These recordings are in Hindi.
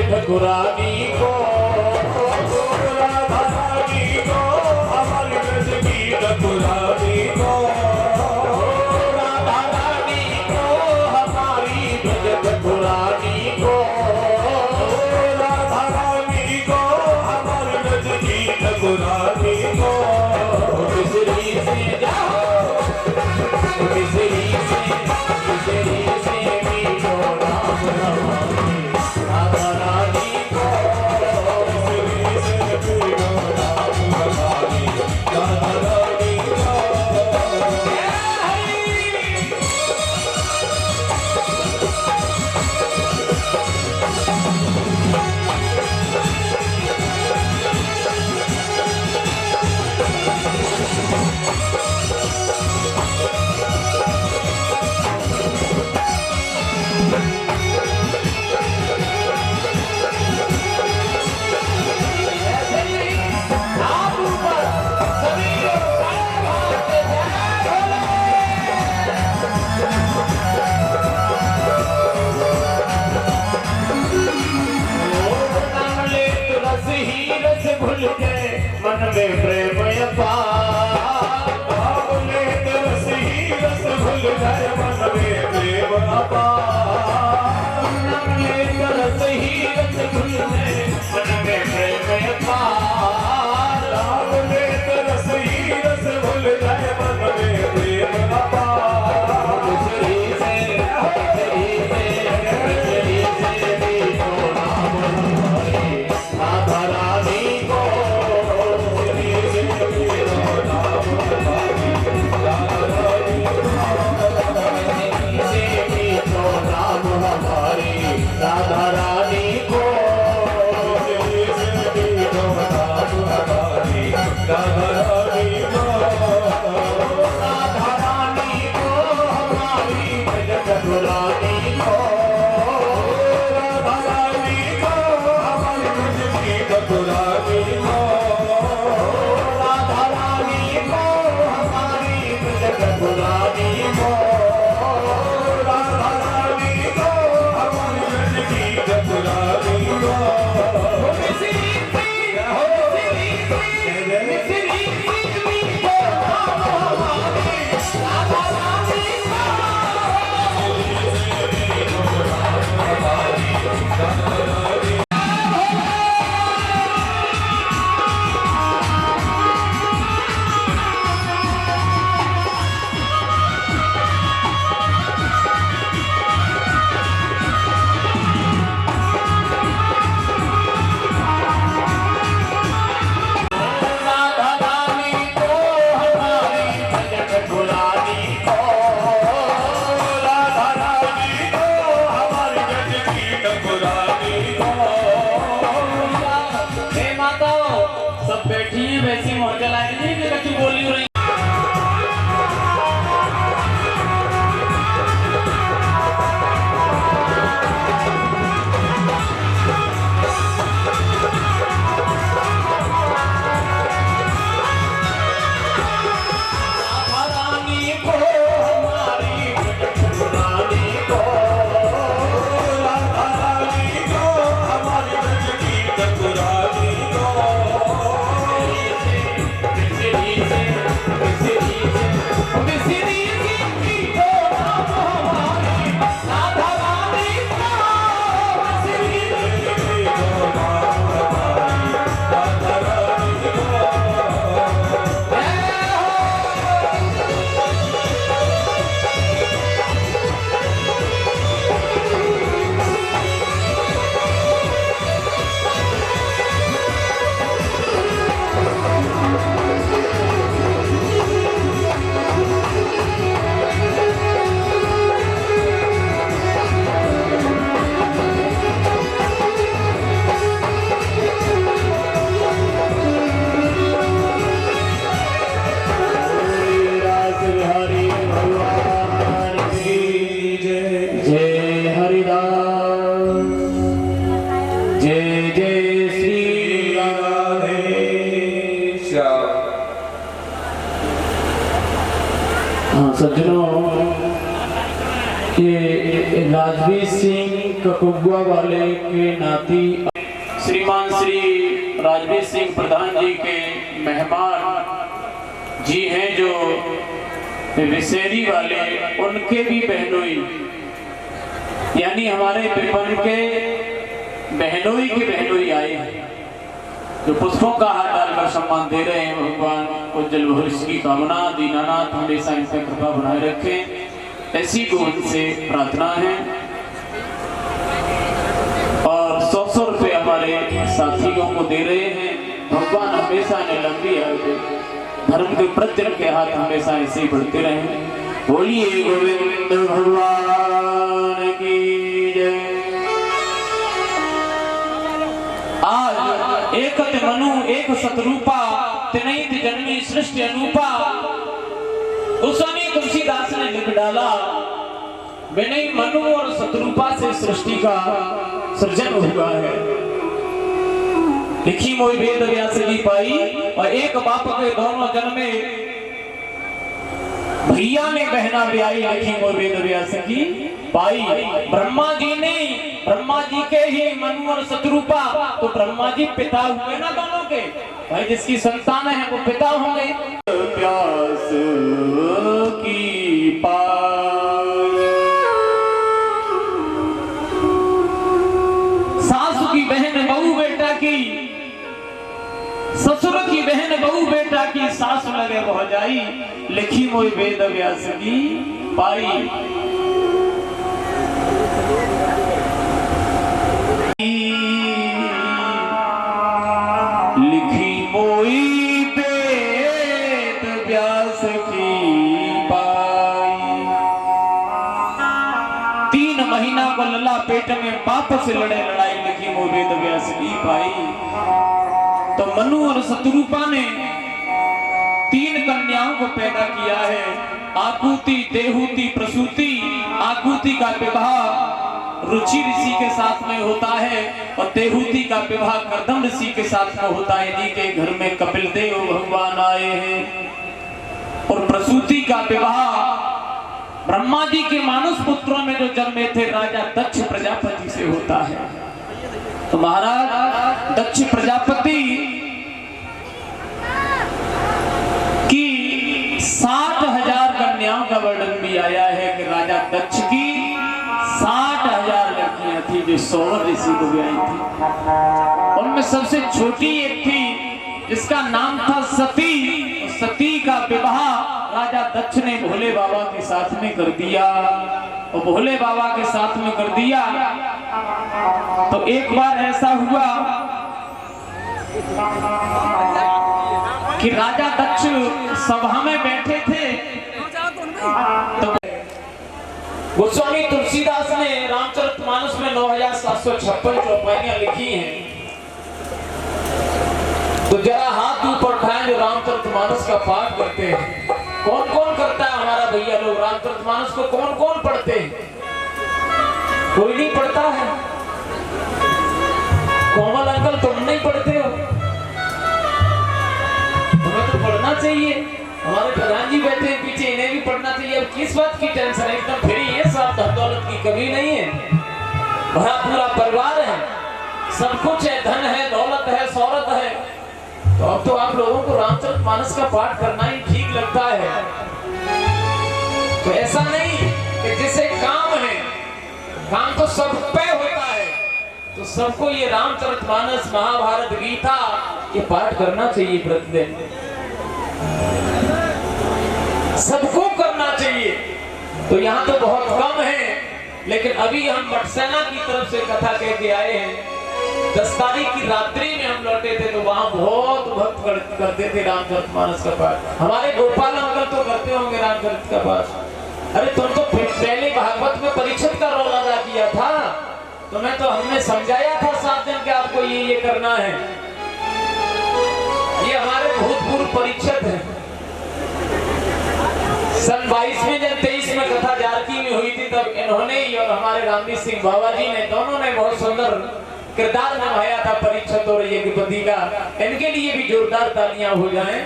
ठकुरानी को राधा रानी को हमारी ब्रज की ठकुरानी को राधा रानी को हमारी ब्रज ठकुरानी को राधा रानी को हमारी ब्रज की ठकुरानी को मिसरी से जाओ मिसरी से मीठो नाम हमारे राधा रानी को मिसरी से मीठो नाम हमारे राधा रानी को मन में प्रेम अपार ले रस ही रस भूल गए मन में प्रेम अपार ले रस ही रस भूल गए मन में प्रेम अपार ले रस ही रस भूल गए मन में प्रेम अपार मिसरी से मीठो नाम हमारे राधा रानी को राधा रानी को राधा रानी को राधा रानी को हमारी ब्रज ठकुरानी को राधा रानी को हमारी ब्रज की ठकुरानी को राधा रानी को हमारी ब्रज ठकुरानी को राधा रानी को हमारी ब्रज की ठकुरानी को सब बैठी वैसी मौजा लाई नहीं कि कच्ची बोली हो रही सज्जनों, ये राजवीर सिंह ककुआ वाले के नाती श्रीमान श्री राजवीर सिंह प्रधान जी के मेहमान जी हैं जो विसेरी वाले, उनके भी बहनोई यानी हमारे विपन के बहनोई के बहनोई आए हैं जो पुष्पों का हाथ डालकर सम्मान दे रहे हैं। भगवान उज्जवल भविष्य की कामना दीनानाथ हमेशा इन पर कृपा बनाए रखें, ऐसी को उनसे प्रार्थना है। और 100 रुपए हमारे साथियों को दे रहे हैं। भगवान हमेशा ने लंबी आयु धर्म के प्रत्यय के हाथ हमेशा ऐसे ही बढ़ते रहे। बोलिए गोविंद भगवान की जय। आज एक मनु एक सतरूपा तिनैत जन्मी सृष्टि अनूपा, गोस्वामी तुलसीदास ने लिख डाला विनय मनु और सतरूपा से सृष्टि का सृजन हुआ है। लिखी मोई वेद व्यास की पाई, और एक बाप के दोनों जन्मे भैया ने बहना ब्याई, लिखी मोई वेद व्यास की पाई। ब्रह्मा जी ने ब्रह्मा जी के ही मनु और सतरूपा, तो ब्रह्मा जी पिता हुए ना दोनों के, भाई जिसकी संतान है वो पिता होंगे। प्यास की पाई, सासु की बहन बहू बेटा की, ससुर की बहन बहू बेटा की, सास लगे बह जाई, लिखी मोई वेद व्यास की पाई। लिखी मोई वेद व्यास की पाई। 3 महीना को लला पेट में बाप से लड़े लड़ाई, लिखी मोई वेद व्यास की पाई। तो मनु और सतरूपा ने 3 कन्याओं को पैदा किया है। आकुति, देहूति, प्रसूति। आकुति का विवाह रुचि ऋषि के साथ में होता है, और देहूति का विवाह कर्दम ऋषि के साथ में होता है। इन्हीं के घर में कपिल देव भगवान आए हैं। और प्रसूति का विवाह ब्रह्मा जी के मानुष पुत्रों में जो जन्मे थे राजा दक्ष प्रजापति से होता है। तो महाराज दक्ष प्रजापति की 60,000 कन्याओं का वर्णन भी आया है कि राजा दक्ष की 60,000 लड़कियां थी जो 16 ऋषि को भी आई थी। उनमें सबसे छोटी एक थी जिसका नाम था सती। सती का विवाह राजा दक्ष ने भोले बाबा के साथ में कर दिया, और भोले बाबा के साथ में कर दिया। तो एक बार ऐसा हुआ कि राजा दक्ष सभा में बैठे थे, तो गोस्वामी तुलसीदास ने रामचरितमानस में 9756 चौपाइयां लिखी हैं। तो जरा हाथ ऊपर उठाएं जो रामचरितमानस का पाठ करते हैं। कौन कौन करता है हमारा भैया लोग? रामचरितमानस को कौन कौन पढ़ते हैं? कोई नहीं पढ़ता है। कोमल अंकल तुम नहीं पढ़ते हो? तुम्हें तो पढ़ना चाहिए। हमारे प्रधान जी बैठे हैं पीछे, इन्हें भी पढ़ना चाहिए। अब किस बात की टेंशन है? एकदम फ्री है, सब धन दौलत की कमी नहीं है, भरा पूरा परिवार है, सब कुछ है, धन है, दौलत है, शौहरत है। तो अब तो आप लोगों को रामचरितमानस का पाठ करना ही ठीक लगता है। तो ऐसा नहीं कि जिसे काम है, काम तो सब पे होता है, तो सबको ये रामचरितमानस, महाभारत, गीता ये पाठ करना चाहिए प्रतिदिन, सबको करना चाहिए। तो यहाँ तो बहुत कम है, लेकिन अभी हम बटसेना की तरफ से कथा कह के आए हैं। 10 तारीख की रात्रि में हम लौटे थे, तो वहां बहुत भक्त करते थे रामचरितमानस का पाठ। हमारे गोपाल अंकल तो करते होंगे रामचरित का पाठ। अरे तुम तो पहले भागवत में परीक्षित का रोल अदा किया था, तुम्हें तो हमने समझाया था 7 दिन के आपको ये करना है। ये हमारे भूतपूर्व परीक्षित है। सन 22 में जब 23 में कथा जारकी में हुई थी, तब इन्होंने और हमारे रामवीर सिंह बाबा जी ने, दोनों ने बहुत सुंदर किरदार निभाया था परीक्षित और यज्ञपति का। इनके लिए भी जोरदार तालियां हो जाएं,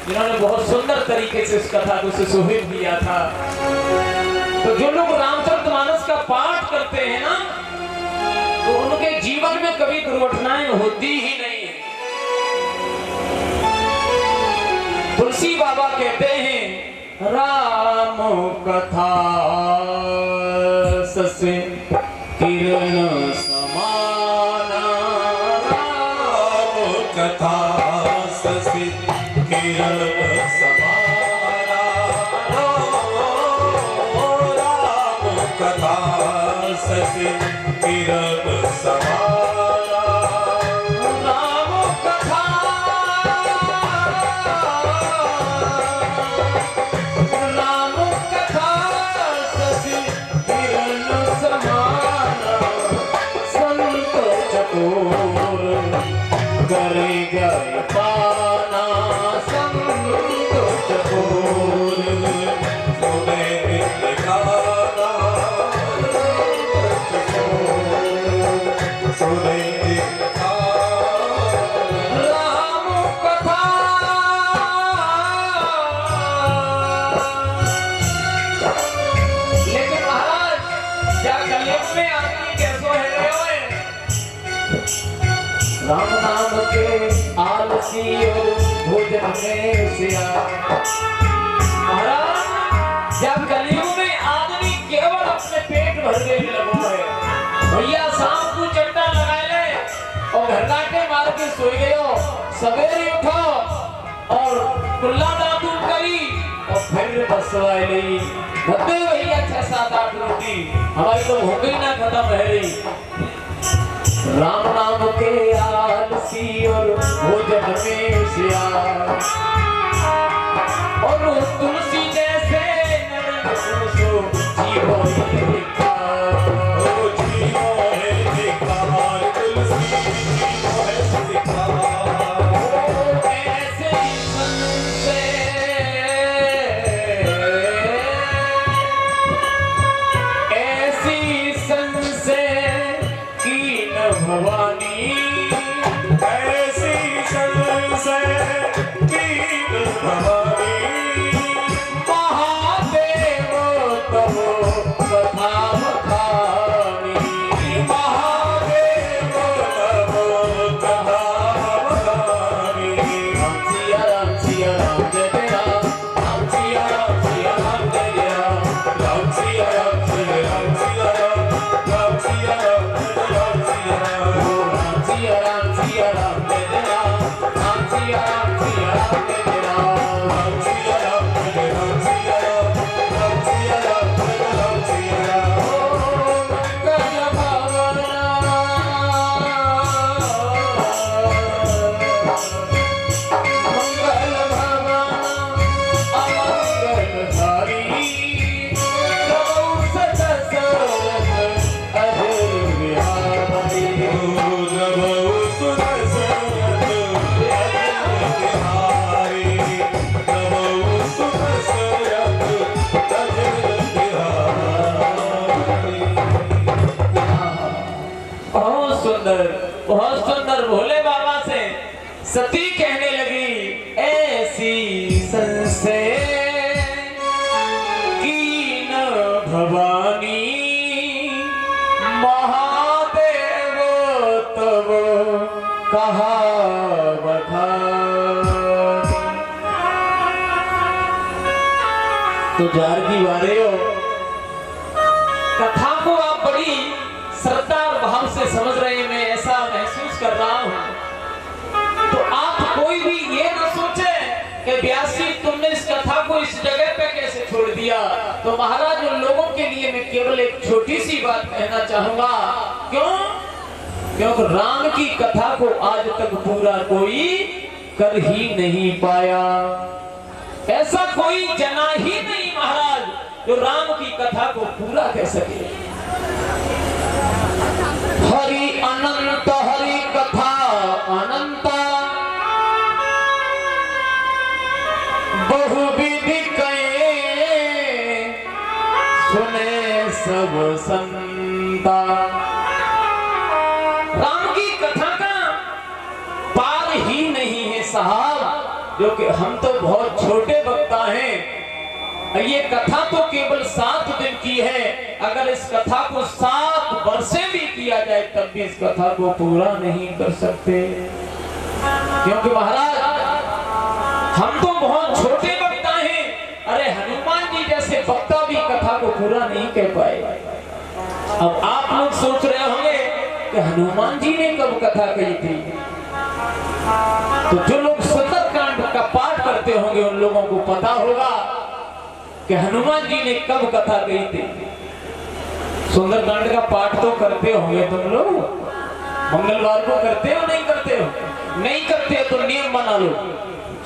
जिन्होंने बहुत सुंदर तरीके से इस कथा को सुशोभित किया था। तो जो लोग रामचरितमानस का पाठ करते हैं ना, जीवन में कभी दुर्घटनाएं होती ही नहीं है। तुलसी बाबा कहते हैं राम कथा ससे किरण समाना, राम कथा ससे किरण समाना, राम कथा ससे किरण समाना, राम कथा ससे किरण समाना, संत चकोर करे जय पाना, संत चकोर सुने गाना, सुने राम कथा। लेकिन महाराज क्या कलयुग में आदमी कैसो है रहे हुए राम नाम के आलसी और भोजन में सिया। महाराज जब कलयुग में आदमी केवल अपने पेट भरने में लगा है, भैया शाम को चट्टा लगा ले और घर लाटे मार के सोई गयो, सवेरे उठो और कुल्ला दादू करी और फिर बसवाए ली भद्दे भैया 6-7-8 रोटी हमारी तो भूख ही ना खत्म है रही। राम नाम के आलसी और भोजन में सिया, और तुलसी जैसे नरक सो जीवो ये धिक्कार, ओ जीवो है धिक्कार, तुलसी जीवो है धिक्कार, ऐसे संसे ऐसी संसे कीन भवानी, ऐसी संशय कीन भवानी, महादेव तब कथा बखानी, महादेव तब कथा बखानी, सिया राम जय राम, राम सिया राम जय राम, राम सिया राम जय राम, सिया राम, राम सिया राम जय राम, सिया राम, राम सिया राम जय राम, राम सिया राम जय राम, राम सिया राम जय राम, सिया राम, राम सिया राम जय राम, सिया राम, मंगल भवन अमंगलधारी, प्रभु सदसरथ अधर बिहारी, प्रभु सुदर्शन बिहारी, प्रभु सुदर्शन बिहारी। बहुत सुंदर भोले बाबा से सती कहने लगी ऐसी संशय कीन भवानी, महादेव तब कहा बखानी। तो जार की वारे हो, कथा को आप बड़ी श्रद्धा और भाव से समझ रहे हैं, मैं ऐसा महसूस कर रहा हूं। तो आप कोई भी ये ना सोचे कि व्यासी तुमने इस कथा को इस जगह पे कैसे छोड़ दिया। तो महाराज उन लोगों के लिए मैं केवल एक छोटी सी बात कहना चाहूंगा। क्यों? क्योंकि राम की कथा को आज तक पूरा कोई कर ही नहीं पाया। ऐसा कोई जना ही नहीं महाराज जो राम की कथा को पूरा कह सके। हरि अनंत हरि कथा अनंत, बहुविधि कहे सुने सब संता। राम की कथा का पार ही नहीं है साहब, जो कि हम तो बहुत छोटे वक्ता हैं। ये कथा तो केवल 7 दिन की है, अगर इस कथा को 7 वर्षे भी किया जाए तब भी इस कथा को पूरा नहीं कर सकते। क्योंकि महाराज हम तो बहुत छोटे वक्ता हैं, अरे हनुमान जी जैसे वक्ता भी कथा को पूरा नहीं कह पाए। अब आप लोग सोच रहे होंगे कि हनुमान जी ने कब कथा कही थी, तो जो लोग सुंदरकांड का पाठ करते होंगे उन लोगों को पता होगा कि हनुमान जी ने कब कथा कही थी। सुंदरकांड का पाठ तो करते होंगे तुम लोग, मंगलवार को करते हो नहीं करते हो? नहीं करते हो तो नियम बना लो,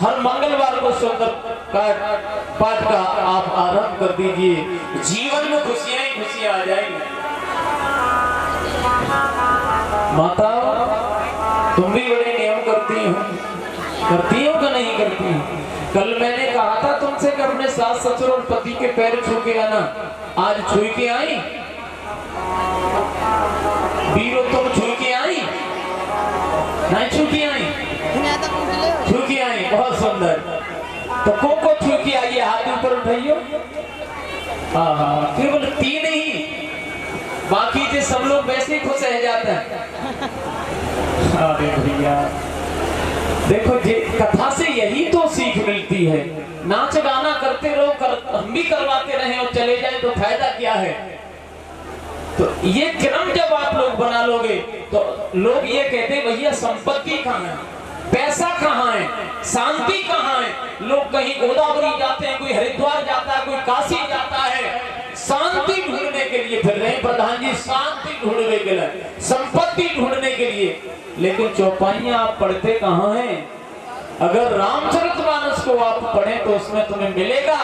हर मंगलवार को सुंदरकांड पाठ का आप आरंभ कर दीजिए, जीवन में खुशियां ही खुशियां आ जाएंगी। माता तुम भी बड़े नियम करती हो कि नहीं करती हो? कल मैंने कहा था तुमसे कि अपने सास ससुर और पति के पैर छू के आना, आज छू के आई? बीरो तुम छू के आई? नहीं छू के आई? छू के आई, बहुत सुंदर। तो को छू के आइए, हाथ ऊपर उठाइयो। केवल 3 ही, बाकी जो सब लोग वैसे ही खुश रह जाते हैं। अरे भैया देखो जी, कथा से यही तो सीख मिलती है। नाच गाना करते रहो, हम भी करवाते रहे और चले जाए तो फायदा क्या है? तो ये क्रम जब आप लोग बना लोगे तो लोग ये कहते हैं भैया संपत्ति कहाँ है, पैसा कहाँ है, शांति कहाँ है? लोग कहीं गोदावरी जाते हैं, कोई हरिद्वार जाता है, कोई काशी जाता है, शांति ढूंढने के लिए फिर रहे प्रधान जी, शांति ढूंढने के लिए, संपत्ति ढूंढने के लिए। लेकिन चौपाइयां आप पढ़ते कहाँ हैं? अगर रामचरितमानस को आप पढ़ें तो उसमें तुम्हें मिलेगा।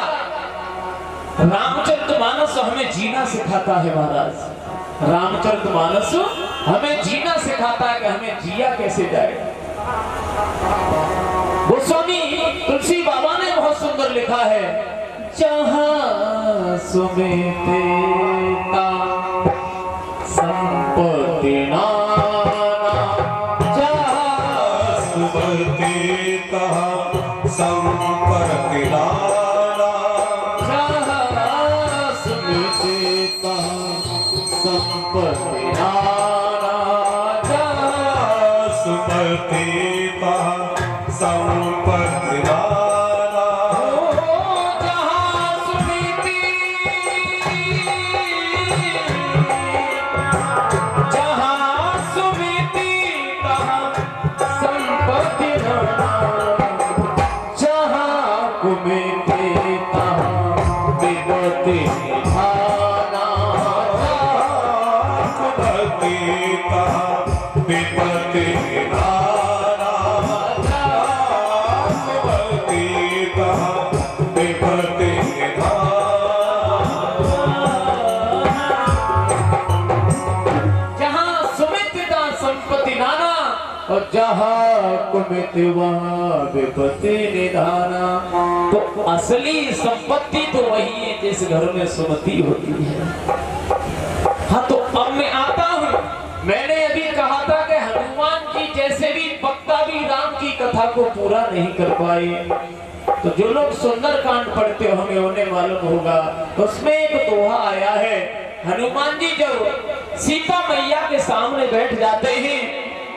रामचरितमानस हमें जीना सिखाता है महाराज, रामचरितमानस हमें जीना सिखाता है कि हमें जिया कैसे जाए। गोस्वामी तुलसी बाबा ने बहुत सुंदर लिखा है, जहां सुमिते संपत्ति नाना, जहां सुमिते संपत्ति नाना, जहां सुमिते संपत्ति नाना, जहां सुमिते संपत्ति नाना, जहां सुमिति, जहां सुमिति तहां संपत्ति नाना, जहां कुमिति तहां विपत्ति निधाना, कुमिति तहां विपत्ति निधाना, और जहाँ कुमिति वहाँ विपत्ति निधाना। तो असली संपत्ति तो वही है जिस घर में सुमति होती है। हाँ तो अब मैं आता हूँ, मैंने अभी कहा था कि हनुमान जी जैसे भी वक्ता भी राम की कथा को पूरा नहीं कर पाए। तो जो लोग सुंदरकांड पढ़ते होंगे उन्हें मालूम होगा, उसमें एक दोहा आया है। हनुमान जी जब सीता मैया के सामने बैठ जाते हैं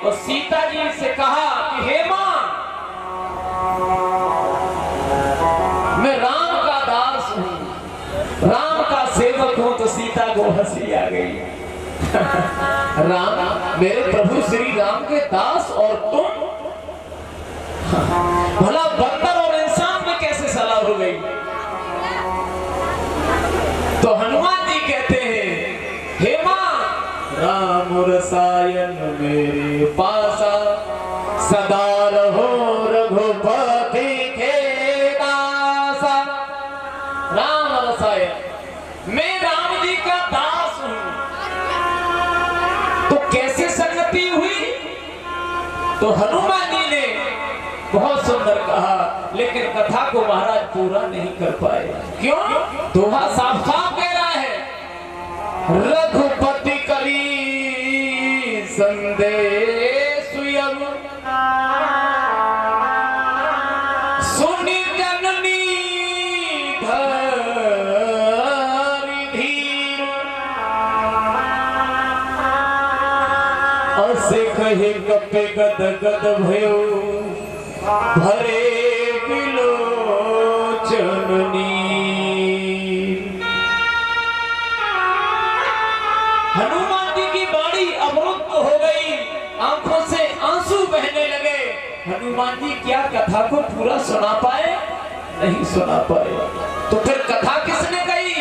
और सीता जी से कहा कि हे मां, मैं राम का दास हूं, राम का सेवक हूं। तो सीता को हंसी आ गई। राम, मेरे प्रभु श्री राम के दास और तुम, भला बंदर और इंसान में कैसे सलाह हो गई? तो हनुमान जी कहते हैं, हे मां, राम रसायन मेरे पासा, सदा रहो रघुपति के दासा। राम रसायन, मैं राम जी का दास हूं। तो कैसे संगति हुई? तो हनुमान जी ने बहुत सुंदर कहा, लेकिन कथा को महाराज पूरा नहीं कर पाए। क्यों? दोहा साफ साफ कह रहा है, रघुपति करी संदेश सुनि जननी धर्म पे गद गद भयो भरे बिलोचननी। हनुमान जी की बाणी अवरुद्ध हो गई, आंखों से आंसू बहने लगे। हनुमान जी क्या कथा को पूरा सुना पाए? नहीं सुना पाए। तो फिर कथा किसने कही?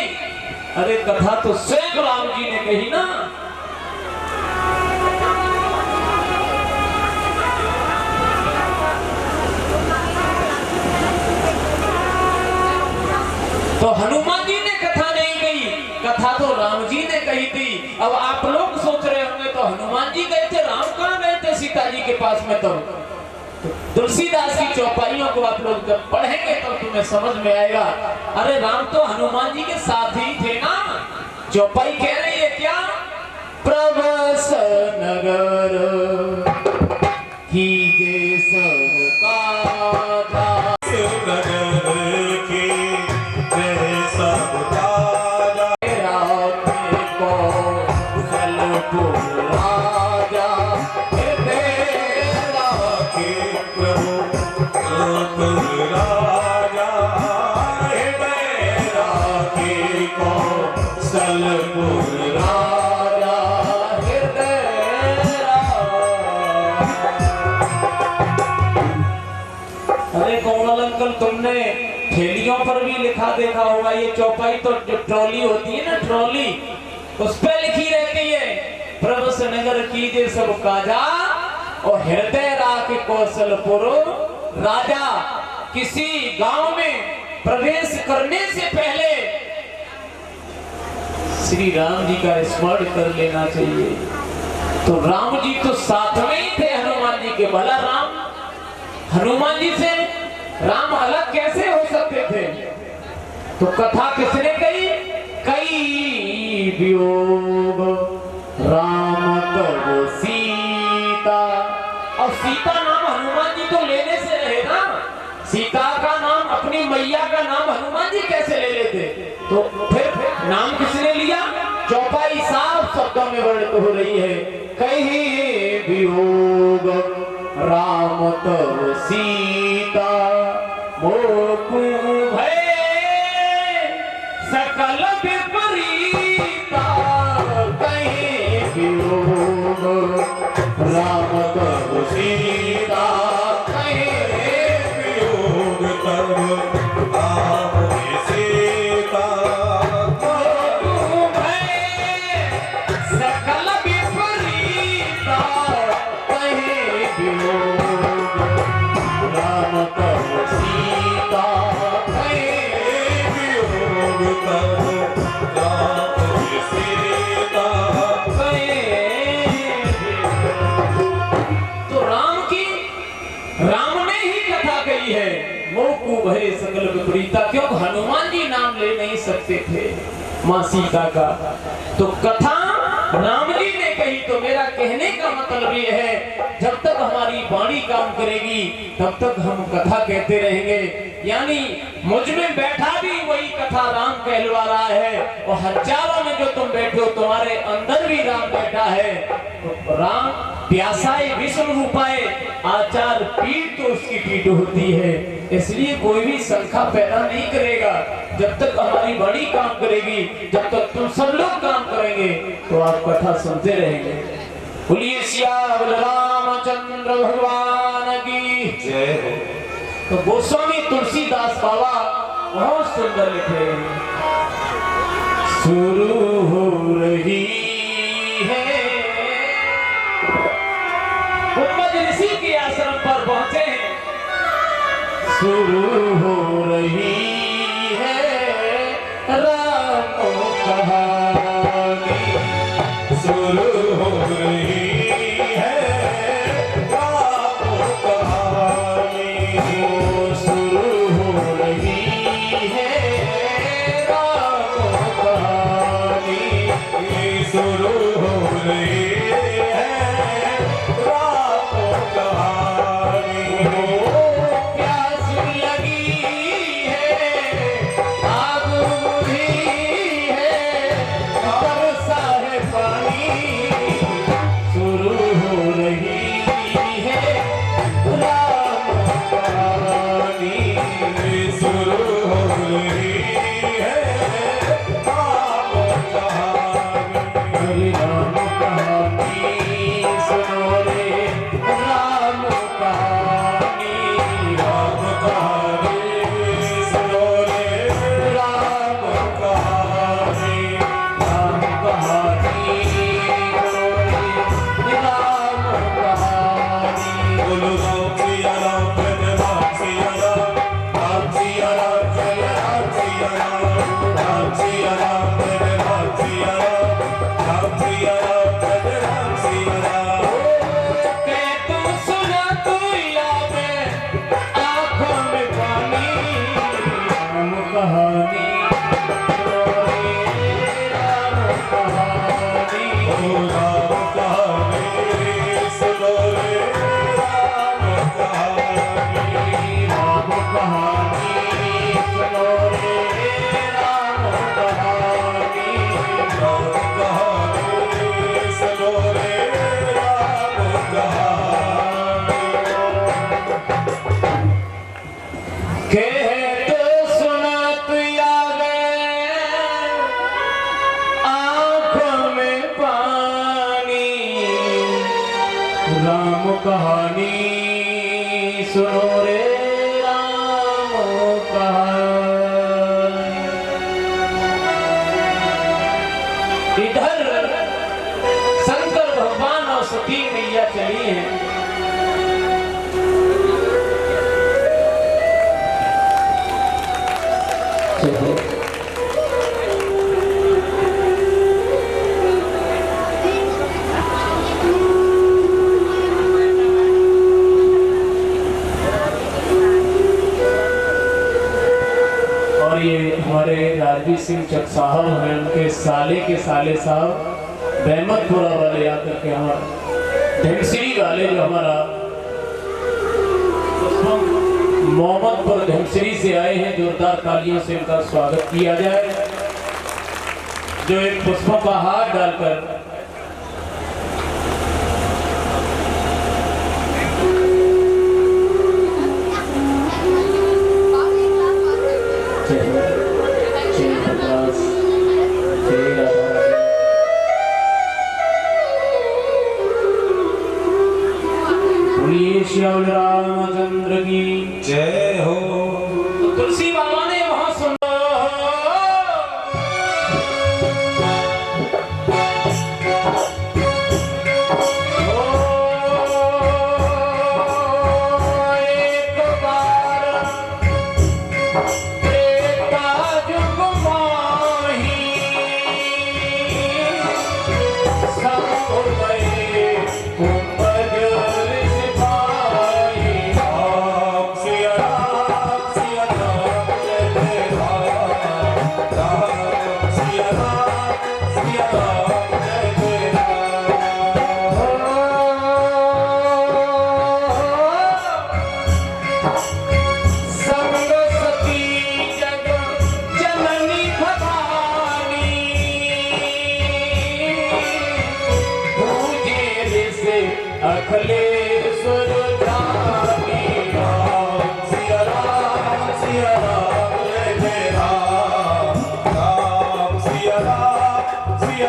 अरे कथा तो स्वयं राम जी ने कही ना। तो हनुमान जी ने कथा नहीं कही, कथा तो राम जी ने कही थी। अब आप लोग सोच रहे होंगे तो हनुमान जी गए थे, राम कहां गए थे सीता जी के पास में? तो तुलसीदास की चौपाइयों को आप लोग जब पढ़ेंगे तो तुम्हें समझ में आएगा। अरे राम तो हनुमान जी के साथ ही थे ना। चौपाई कह रही है क्या? प्रवस नगर कीजे सब काजा, नगर की जय सब काजा, राखे को सलपुर राजा, राखे प्रभु लोक राजा, हृदय राखे कौशलपुर राजा, हृदय अरे कोमल अंकल, तुमने थैलियों पर भी लिखा देखा होगा। ये चौपाई तो जो ट्रॉली होती है ना, ट्रॉली, उस पे लिखी रहती है प्रभस नगर कीजे सब काजा और हृदय राखे कौशलपुर राजा। किसी गांव में प्रवेश करने से पहले श्री राम जी का स्मरण कर लेना चाहिए। तो राम जी तो साथ में ही थे हनुमान जी के। भला राम हनुमान जी से राम अलग कैसे हो सकते थे? तो कथा किसने कही? कई वियोग राम तब सीता। और सीता नाम हनुमान जी तो लेने से रहे ना। सीता का नाम, अपनी मैया का नाम हनुमान जी कैसे ले लेते? तो फिर नाम किसने लिया? चौपाई साफ शब्दों में वर्णित हो रही है। कहीं वियोग राम तब सीता मोकु भय सकल विपरीता। कहीं वियोग राम तब सीता, कहीं वियोग तब राम सीता, मोकु भय सकल विपरीता। कहीं वियोग राम तब सीता, कहीं वियोग तब राम सीता। तो राम ने ही कथा कही है, मोकु भय सकल विपरीता। क्यों? हनुमान जी नाम ले नहीं सकते थे मां सीता का, तो कथा राम जी ने कही। तो मेरा कहने का मतलब ये है, जब तक हमारी वाणी काम करेगी तब तक हम कथा कहते रहेंगे। यानी मुझ में बैठा भी वही कथा राम कहलवा रहा है, और हजारों में जो तुम बैठे हो तुम्हारे अंदर भी राम बैठा है। तो राम प्यासाए विष्णु रूपाए, आचार पीठ तो उसकी पीठ होती है। इसलिए कोई भी शंका पैदा नहीं करेगा। जब तक हमारी वाणी काम करेगी, जब तक तुम सब लोग काम करेंगे, तो आप कथा सुनते रहेंगे। बोलिए सियावर रामचंद्र भगवान की जय हो। तो गोस्वामी तुलसीदास बाबा बहुत सुंदर लिखे हैं। शुरू हो रही है, कुंभज ऋषि के आश्रम पर पहुंचे हैं। शुरू हो रही है राम कहानी, शुरू हो रही है राम कहानी, शुरू हो रही है राम कहानी, शुरू हो रही है राम कहानी। प्यास लगी है राम कहानी सुनो रे राम कहानी। इधर शंकर भगवान और सती मैया चली हैं। हमारे राजवीर सिंह चक साहब हैं, उनके साले के साले साहब रहमतपुरा वाले आकर के हमारा धनश्री वाले जो हमारा मोहम्मदपुर धनश्री से आए हैं, जोरदार तालियों से उनका स्वागत किया जाए। जो एक पुष्पों का हार डालकर श्याम रामचंद्र की जय हो। तो तुलसी बाबा ने वहां सुना एक बार त्रेता जुग माही सब गए अखिलेश्वर जानी राम सिया राम जय जय राम राम सिया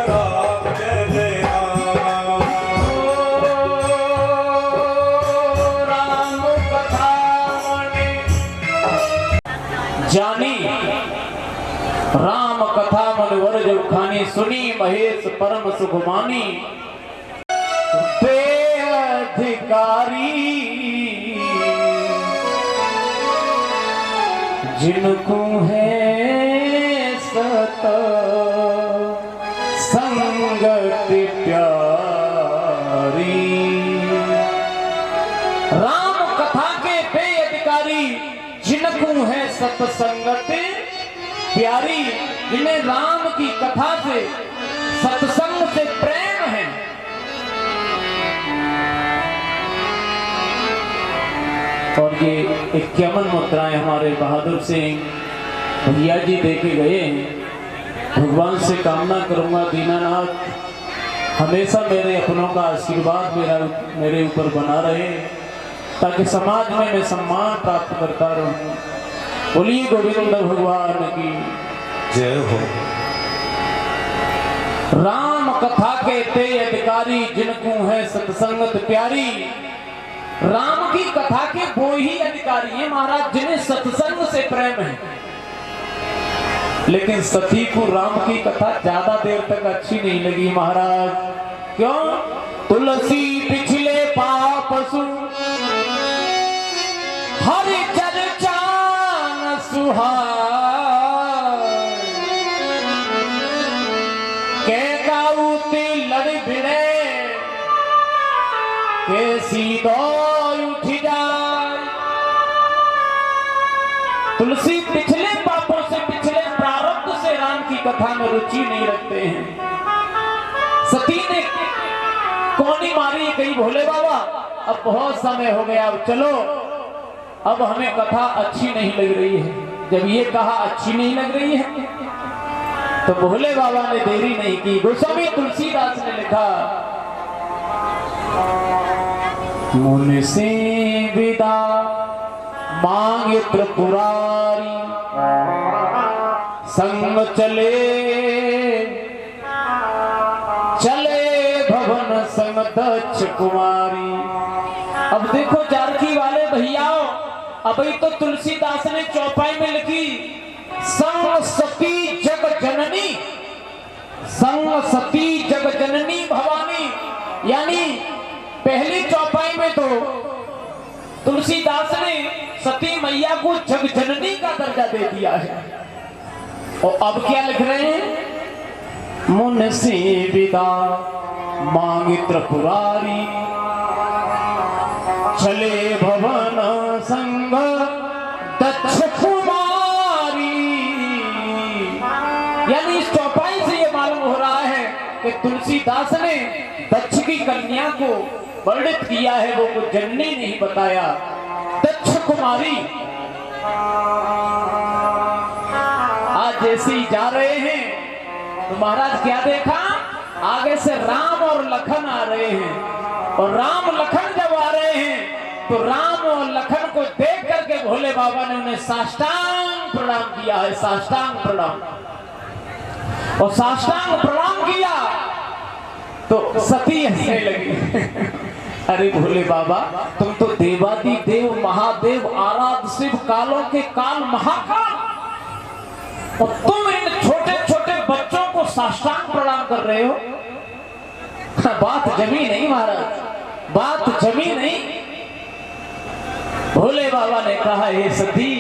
राम जय जय राम। राम कथा जानी राम कथा मन वर जो खानी सुनी महेश परम सुख मानी। अधिकारी जिनको है सत संगत प्यारी। राम कथा के बे अधिकारी जिनको है सत्संगत प्यारी, जिन्हें राम की कथा से सत्संग से प्रेम है। और ये 51 मुद्राएं हमारे बहादुर सिंह भैया जी देके गए हैं। भगवान से कामना करूंगा दीनानाथ हमेशा मेरे अपनों का आशीर्वाद मेरे ऊपर बना रहे, ताकि समाज में मैं सम्मान प्राप्त करता रहूं। बोलिए गोविंद भगवान की जय हो। राम कथा के ते अधिकारी जिनको है सत्संगत प्यारी। राम की कथा के वो ही अधिकारी हैं महाराज जिन्हें सत्संग से प्रेम है। लेकिन सती को राम की कथा ज्यादा देर तक अच्छी नहीं लगी महाराज। क्यों? तुलसी पिछले पाप सु हरि चर्चा न सुहाए, के गाउती लड़ भिड़े कैसी दौड़ उठ जाए। तुलसी पिछले पापों से पिछले प्रारब्ध से राम की कथा में रुचि नहीं रखते हैं। सती ने कौनी मारी कही भोले बाबा अब बहुत समय हो गया, अब चलो, अब हमें कथा अच्छी नहीं लग रही है। जब ये कहा अच्छी नहीं लग रही है तो भोले बाबा ने देरी नहीं की। गोस्वामी तुलसीदास ने लिखा, मुन से विदा मांगे त्रिपुरारी, संग चले चले भवन संग दक्ष कुमारी। अब देखो जानकी वाले भैयाओ, अभी तो तुलसीदास ने चौपाई में लिखी संग सती जग जननी, संग सती जग जननी भवानी, यानी पहली चौपाई में तो तुलसीदास ने सती मैया को जग जननी का दर्जा दे दिया है। और अब क्या लिख रहे हैं, मुनसी विदा मांगी त्रिपुरारी, चले भवन संग दक्ष कुमारी। यानी इस चौपाई से ये मालूम हो रहा है कि तुलसीदास ने दक्ष की कन्या को वर्णित किया है, वो कुछ जननी नहीं बताया, दक्ष कुमारी। आज जैसे ही जा रहे हैं तो महाराज क्या देखा, आगे से राम और लखन आ रहे हैं, और राम लखन जब आ रहे हैं तो राम और लखन को देख करके भोले बाबा ने उन्हें साष्टांग प्रणाम किया है, साष्टांग प्रणाम। और साष्टांग प्रणाम किया तो सती हंसने लगी। अरे भोले बाबा, तुम तो देवादि देव महादेव आराध शिव कालों के काल महाकाल, और तुम इन छोटे छोटे बच्चों को साष्टांग प्रणाम कर रहे हो। बात जमी नहीं महाराज, बात जमी नहीं। भोले बाबा ने कहा, हे सती,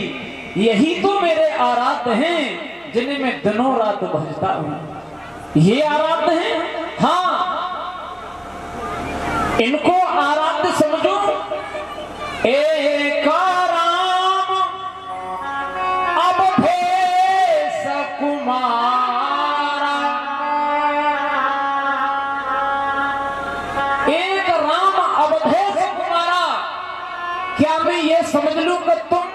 यही तो मेरे आराध्य हैं जिन्हें मैं दिनों रात भजता हूं। ये आराध्य हैं, हाँ, इनको आराध्य समझो। एक राम अवधेश कुमारा, एक राम अवधेश कुमारा। क्या मैं ये समझ लूं कि तुम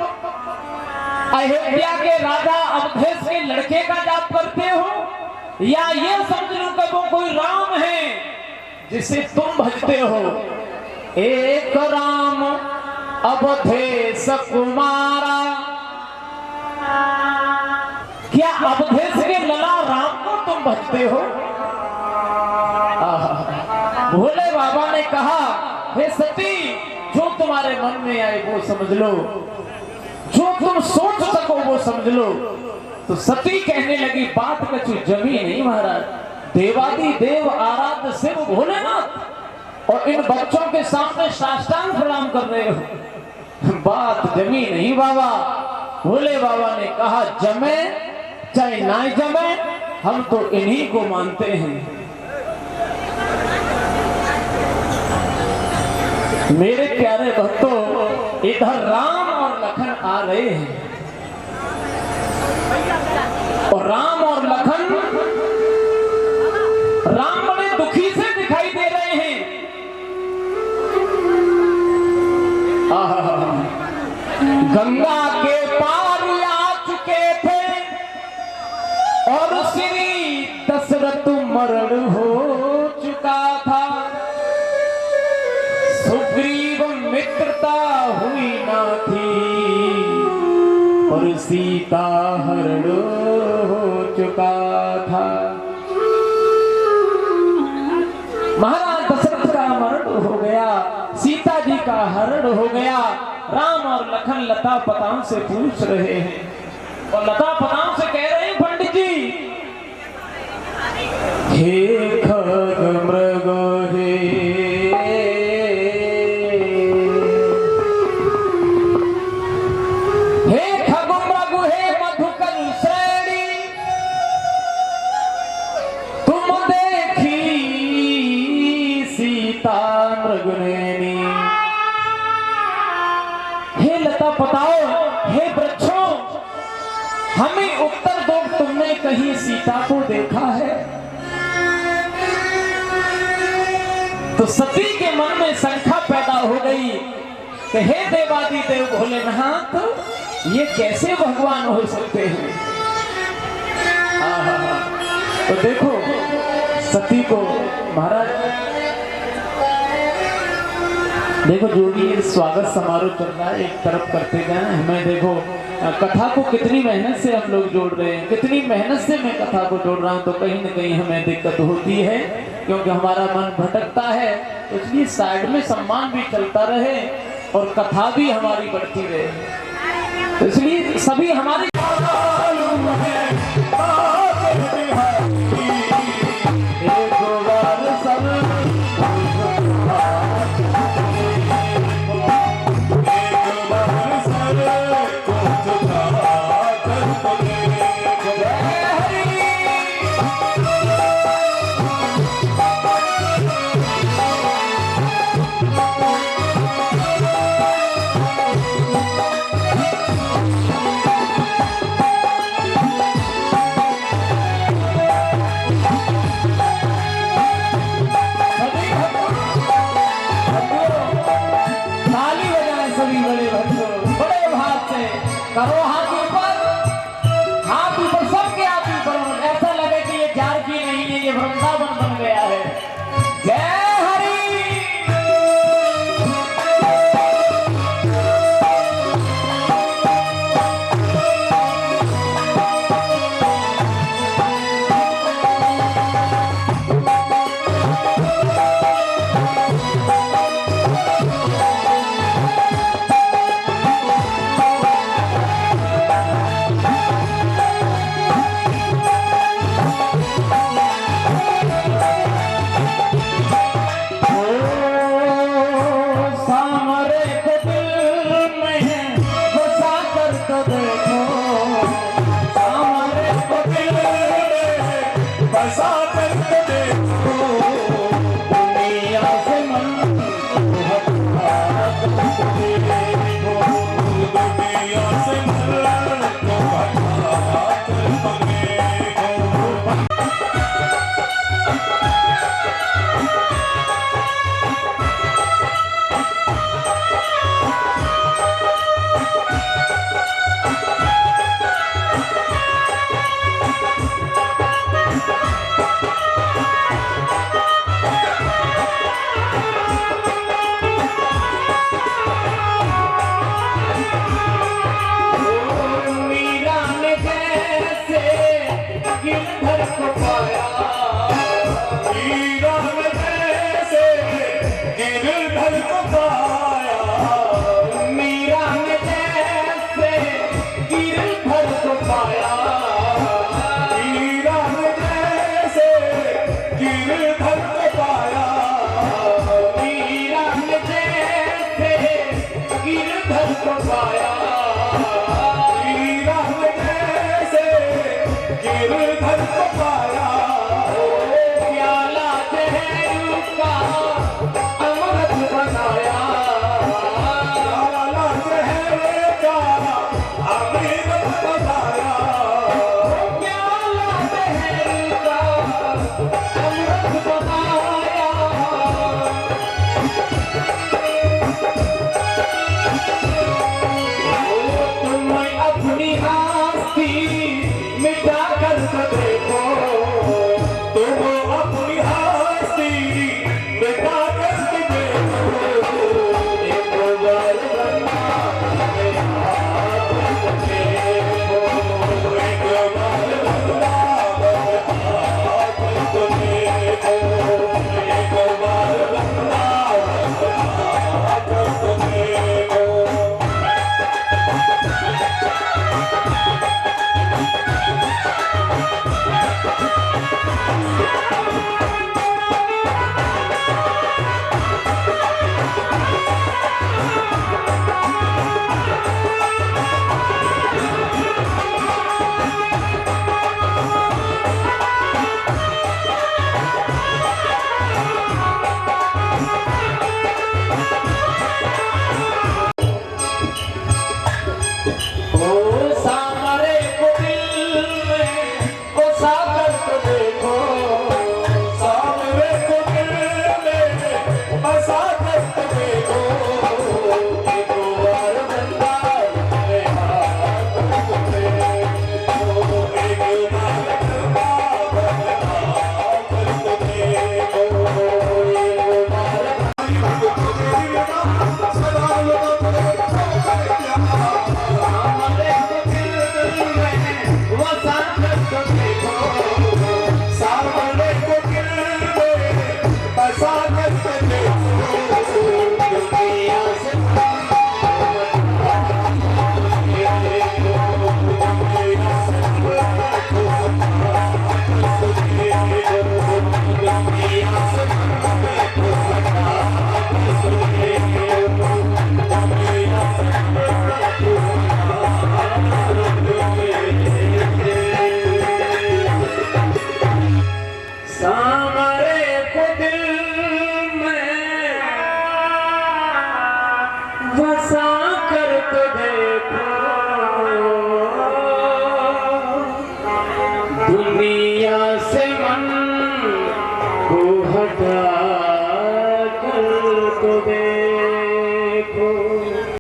अयोध्या के राजा अवधेश के लड़के का जाप करते हो, या ये समझ लूं कि वो कोई राम है जिसे तुम भजते हो। एक राम अवधेश कुमारा, क्या अवधेश के लला राम को तुम भजते हो? भोले बाबा ने कहा, हे सती, जो तुम्हारे मन में आए वो समझ लो, जो तुम सोच सको वो समझ लो। तो सती कहने लगी, बात कछु जमी नहीं महाराज, देवादि देव आराध्य शिव भोलेनाथ, और इन बच्चों के सामने साष्टांग प्रणाम कर रहे हो, बात जमी नहीं बाबा। भोले बाबा ने कहा, जमे चाहे ना जमे, हम तो इन्हीं को मानते हैं। मेरे प्यारे भक्तों, इधर राम और लखन आ रहे हैं, और राम और लखन, राम बड़े दुखी से दिखाई दे रहे हैं। गंगा के पार आ चुके थे और श्री दशरथ मरण हो चुका था, सुग्रीव मित्रता हुई ना थी और सीता हरण हो चुका था। महाराज दशरथ का मरण हो गया, सीता जी का हरण हो गया। राम और लखन लता पताओं से पूछ रहे हैं, और लता पताओं से कह रहे हैं, पंडित जी, हे खग मृग हे खग मृग हे मधुकर श्रेणी, तुम देखी सीता मृगनैनी। हे लता पताओ, हे वृक्षों, हमें उत्तर दो, तुमने कहीं सीता को देखा है? तो सती के मन में शंका पैदा हो गई कि हे देवादि देव भोलेनाथ, ये कैसे भगवान हो सकते हैं? तो देखो सती को महाराज, देखो जो भी ये स्वागत समारोह चल रहा है, एक तरफ करते गए हमें, देखो कथा को कितनी मेहनत से हम लोग जोड़ रहे हैं, कितनी मेहनत से मैं कथा को जोड़ रहा हूँ, तो कहीं ना कहीं हमें दिक्कत होती है। क्योंकि हमारा मन भटकता है, तो इसलिए साइड में सम्मान भी चलता रहे और कथा भी हमारी बढ़ती रहे। तो इसलिए सभी हमारी करो हाथ ऊपर, सबके हाथ ऊपर, ऐसा लगे कि ये झारखंड नहीं है, ये वृंदावन बन गया है। जय हरि।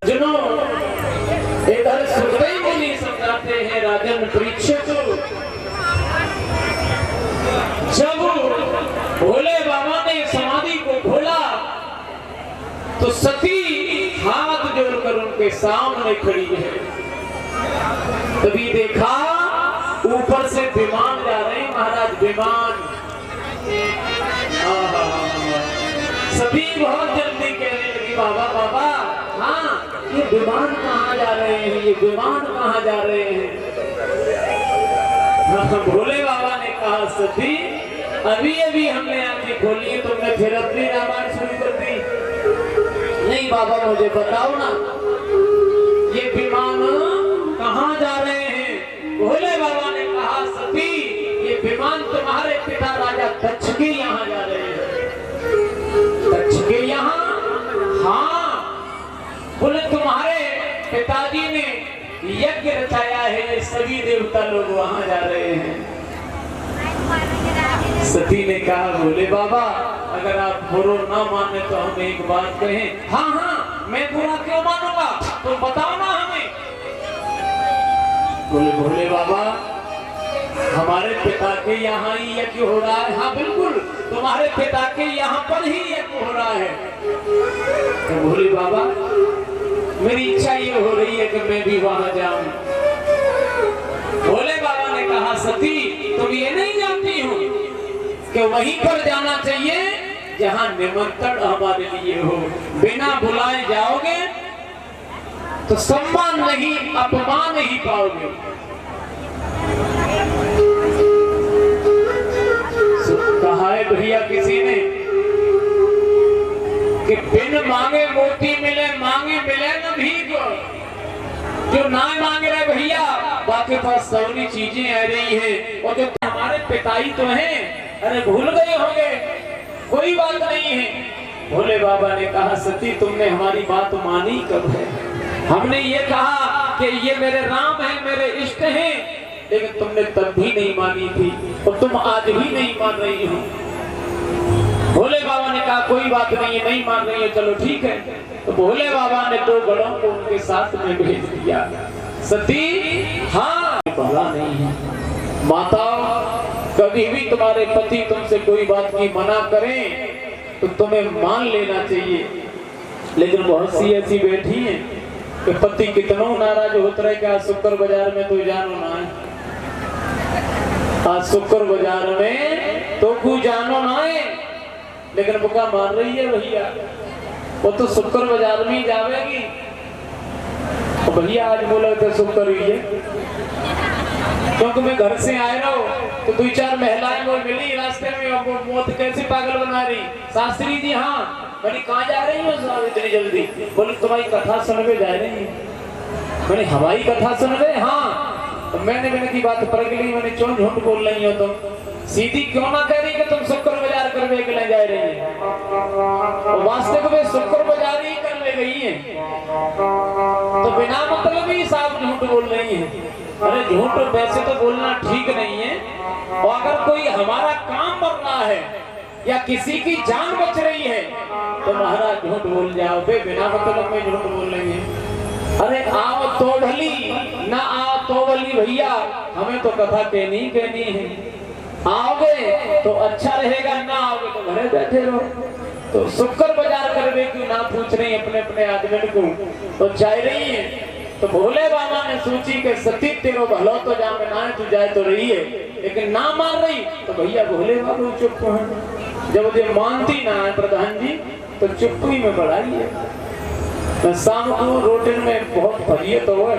सुनो, इधर सुखदेव मुनि समझाते हैं राजन परीक्षित, जब भोले बाबा ने समाधि को खोला तो सती हाथ जोड़कर उनके सामने खड़ी है। तभी देखा ऊपर से विमान जा रहे हैं महाराज, विमान। सती बहुत जल्दी कहने लगी बाबा बाबा, हाँ ये विमान कहाँ जा रहे हैं, ये विमान कहाँ जा रहे हैं। भोले बाबा ने कहा सती अभी अभी हमने आंखें खोली है, तुमने फिर अपनी रामायण शुरू कर दी। नहीं बाबा मुझे बताओ ना ये विमान कहाँ जा रहे हैं। भोले बाबा ने कहा सती ये विमान तुम्हारे पिता राजा दक्ष के यहाँ जा रहे हैं। दक्ष के यहाँ? हाँ, बोले तुम्हारे पिताजी ने यज्ञ रचाया है, सभी देवता लोग वहां जा रहे हैं। सती ने कहा भोले बाबा अगर आप बुरा ना माने तो हम एक बात कहें। हाँ हाँ मैं बुरा क्यों मानूंगा, तो बताओ ना हमें। बोले भोले बाबा हमारे पिता के यहाँ ही यज्ञ हो रहा है। हाँ बिल्कुल तुम्हारे पिता के यहाँ पर ही यज्ञ हो रहा है। तो भोले बाबा मेरी इच्छा ये हो रही है कि मैं भी वहां जाऊं। भोले बाबा ने कहा सती तुम ये नहीं जानती हो कि वहीं पर जाना चाहिए जहां निमंत्रण हमारे लिए हो। बिना बुलाए जाओगे तो सम्मान नहीं अपमान ही पाओगे। कहा है भैया किसी ने कि बिन मांगे मोती मिले, मांगे मिले न भीख। जो ना मांग रहे भैया बाकी पास सौनी चीजें आ रही है, और जो हमारे पिताई तो हैं, अरे भूल गए होंगे, कोई बात नहीं है। भोले बाबा ने कहा सती तुमने हमारी बात मानी कब है। हमने ये कहा कि ये मेरे राम हैं, मेरे इष्ट हैं, लेकिन तुमने तब भी नहीं मानी थी और तुम आज भी नहीं मान रही हो। भोले बाबा ने कहा कोई बात नहीं है, नहीं मान रही है, चलो ठीक है। तो भोले बाबा ने 2 गढ़ों को उनके साथ में भेज दिया। सती हाँ भला नहीं है। माताओं कभी भी तुम्हारे पति तुमसे कोई बात की मना करें तो तुम्हें मान लेना चाहिए। लेकिन बहुत सी ऐसी बैठी हैं कि पति कितनों नाराज होता रहे कि आज शुक्र बाजार में तो जानो ना है, आज शुक्र बाजार में तो कुछ जानो ना है, लेकिन बुका मार रही है भैया। वो तो शुक्र बाजार में ही जावेगी। तो भैया आज बोला तो शुक्र ही है, क्योंकि मैं घर से आए रहा हूँ तो 2-4 महिलाएं वो मिली रास्ते में, वो मौत कैसे पागल बना रही। शास्त्री जी हाँ मैंने कहाँ जा रही हो साहब इतनी जल्दी। बोले तुम्हारी कथा सुनवे जा रही है। मैंने हमारी कथा सुन रहे? हाँ। तो मैंने की बात परख ली, मैंने क्यों झूठ बोल रही हो तुम, सीधी क्यों ना कह रही कि तुम शुक्र बाजार करने के लिए जा रही है। वास्तव में शुक्र बाजार ही करने गई है, तो बिना मतलब ही साफ झूठ बोल रही है। अरे झूठ वैसे तो बोलना ठीक नहीं है, और अगर कोई हमारा काम कर रहा है या किसी की जान बच रही है तो महाराज झूठ बोल जाओ, बिना मतलब में झूठ बोल रही है। अरे आओ तो भली, ना आओ तो भली भैया, हमें तो कथा कहनी है। आओगे तो अच्छा रहेगा, ना आओगे तो घरे बैठे रहो। तो शुक्र बाजार करने क्यों ना पूछ रही अपने अपने आदमी को, तो जा रही है। तो भोले बाबा ने सोची कि सती तेरो भलो तो जा में ना है, तू जाए तो रही है, लेकिन ना मान रही तो भैया भोले बाबा चुप है। जब मुझे मानती ना है प्रधान जी तो चुप ही में बढ़ाई है। शाम को रोटिन में बहुत फरियत तो है।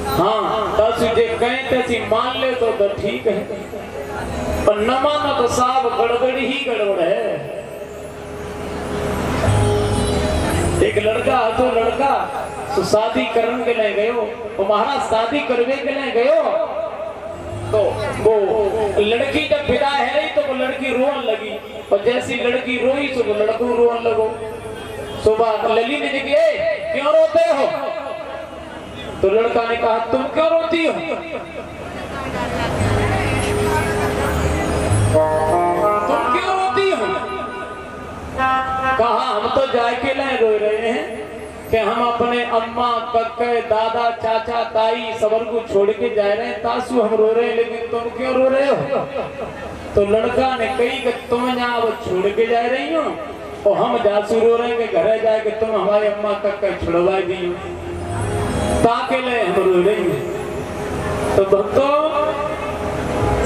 हाँ तब कहें तैसी मान ले तो ठीक है, पर न मानो तो साहब गड़बड़ ही गड़बड़ है। एक लड़का तो लड़का तो शादी करने के लिए गयो, तो महाराज शादी करने के लिए गयो तो वो लड़की जब विदा है रही तो वो लड़की रोन लगी, और जैसी लड़की रोई तो वो लड़को रोन लगो। सुबह लली ने कहा क्यों रोते हो, तो लड़का ने कहा तुम क्यों रोती हो। तुम क्यों रोती हो, कहा हम तो जाके लाए रो रहे हैं, कि हम अपने अम्मा कक्के दादा चाचा ताई सबर को छोड़ के जा रहे हैं, तासु हम रो रहे हैं, लेकिन तुम क्यों रो रहे हो? तो लड़का ने कही कि तुम यहाँ वो छोड़ के जा रही हो और हम जासू रो रहे हैं कि घर जाए कि तुम हमारे अम्मा कक्के छुड़वा दी हो, ताके ले हम रो रहे हैं। तो भक्तों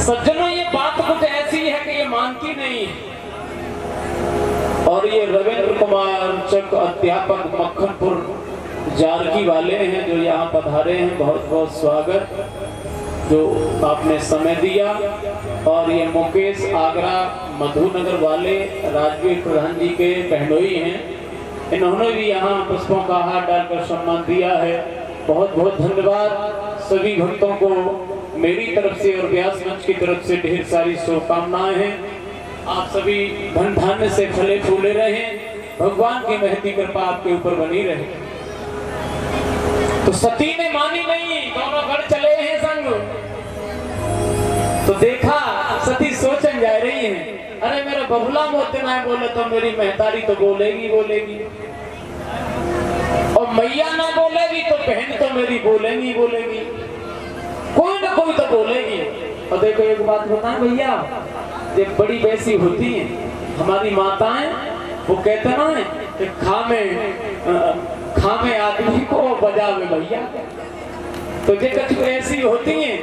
सज्जनों, ये बात कुछ ऐसी है कि ये मानती नहीं है। और ये रविंद्र कुमार चक अध्यापक मक्खनपुर जारकी वाले हैं जो यहाँ पधारे हैं, बहुत बहुत स्वागत जो आपने समय दिया। और ये मुकेश आगरा मधुनगर वाले राजवीर प्रधान जी के बहनोई हैं, इन्होंने भी यहाँ पुष्पों का हार डालकर सम्मान दिया है। बहुत बहुत धन्यवाद सभी भक्तों को मेरी तरफ से और व्यास मंच की तरफ से ढेर सारी शुभकामनाएं हैं। आप सभी धन धान्य से फले फूले रहे, भगवान की महती कृपा आपके ऊपर बनी रहे। तो सती ने मानी नहीं, दोनों घर चले हैं संग। तो देखा सती सोचन जा रही है, अरे मेरा बबुला मोते ना बोले तो मेरी महतारी तो बोलेगी बोलेगी, और मैया ना बोलेगी तो बहन तो मेरी बोलेगी बोलेगी, कोई ना कोई तो बोलेगी। और देखो एक बात बताएं भैया, जब बड़ी वैसी होती है हमारी माताएं, वो कहते ना कि खामे आदमी को बजावे भैया। तो ये कुछ ऐसी होती हैं,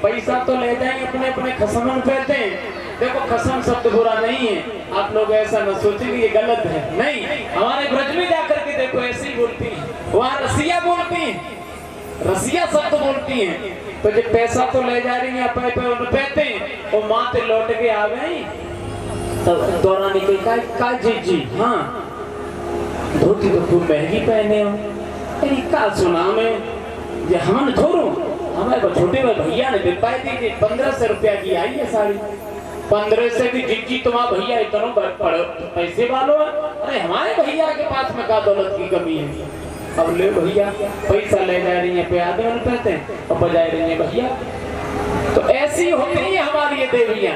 पैसा तो ले जाएंगे अपने अपने खसमन कहते हैं। देखो खसम शब्द बुरा नहीं है, आप लोग ऐसा न सोचें कि ये गलत है, नहीं। हमारे ब्रज में जाकर के देखो ऐसी बोलती है, वहाँ रसिया बोलती है, रसिया शब्द बोलती है। तो जब पैसा तो ले जा रही है पैते वो माँ से लौट के आ गई, तो दौरानी का जी हाँ धोती तो खूब महंगी पहने हो, का सुना में ये हमने थोड़ू हमारे छोटे भैया ने दे पाई थी 1500 रुपया की आई है साड़ी, 15 से भी जिज्जी तुम्हारा भैया इतना पैसे वालों है। अरे हमारे भैया के पास में का दौलत की कमी है, अब ले भैया पैसा ले जा रही है पे आधे वाले कहते हैं और बजाए रही है भैया। तो ऐसी होती है हमारी ये देवियां।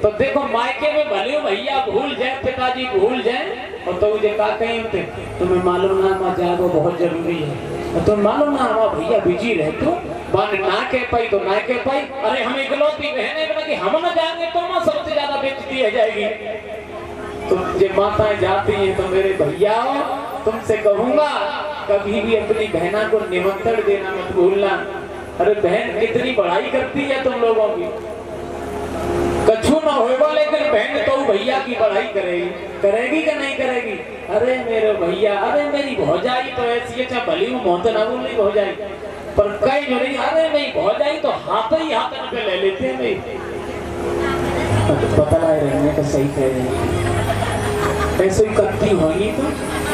तो देखो मायके में भले भैया भूल जाए, पिताजी भूल जाए, और तो मुझे का कहीं होते तुम्हें मालूम ना माँ जागो बहुत जरूरी है, तुम मालूम ना हमारा भैया बिजी रहे तो बन ना कह पाई तो ना कह पाई। अरे हम इकलौती बहने बना कि हम न जाएंगे तो माँ सबसे ज्यादा बेइज्जती हो जाएगी। तो ये माताएं जाती हैं तो मेरे भैया तुमसे कहूंगा कभी भी अपनी बहना को निमंत्रण देना मत भूलना। अरे बहन कितनी बड़ाई करती है तुम लोगों की, कछु न होगा लेकिन बहन तो भैया की बड़ाई करेगी कि नहीं करेगी। अरे मेरे भैया, अरे मेरी भौजाई तो ऐसी है, चाहे भली मोहत ना बोल रही भौजाई, पर कई जो नहीं, अरे मेरी भौजाई तो हाथ ही हाथ पे ले लेते हैं। नहीं तो पता नहीं रहने का सही कह रहे हैं, ऐसे ही करती होगी तो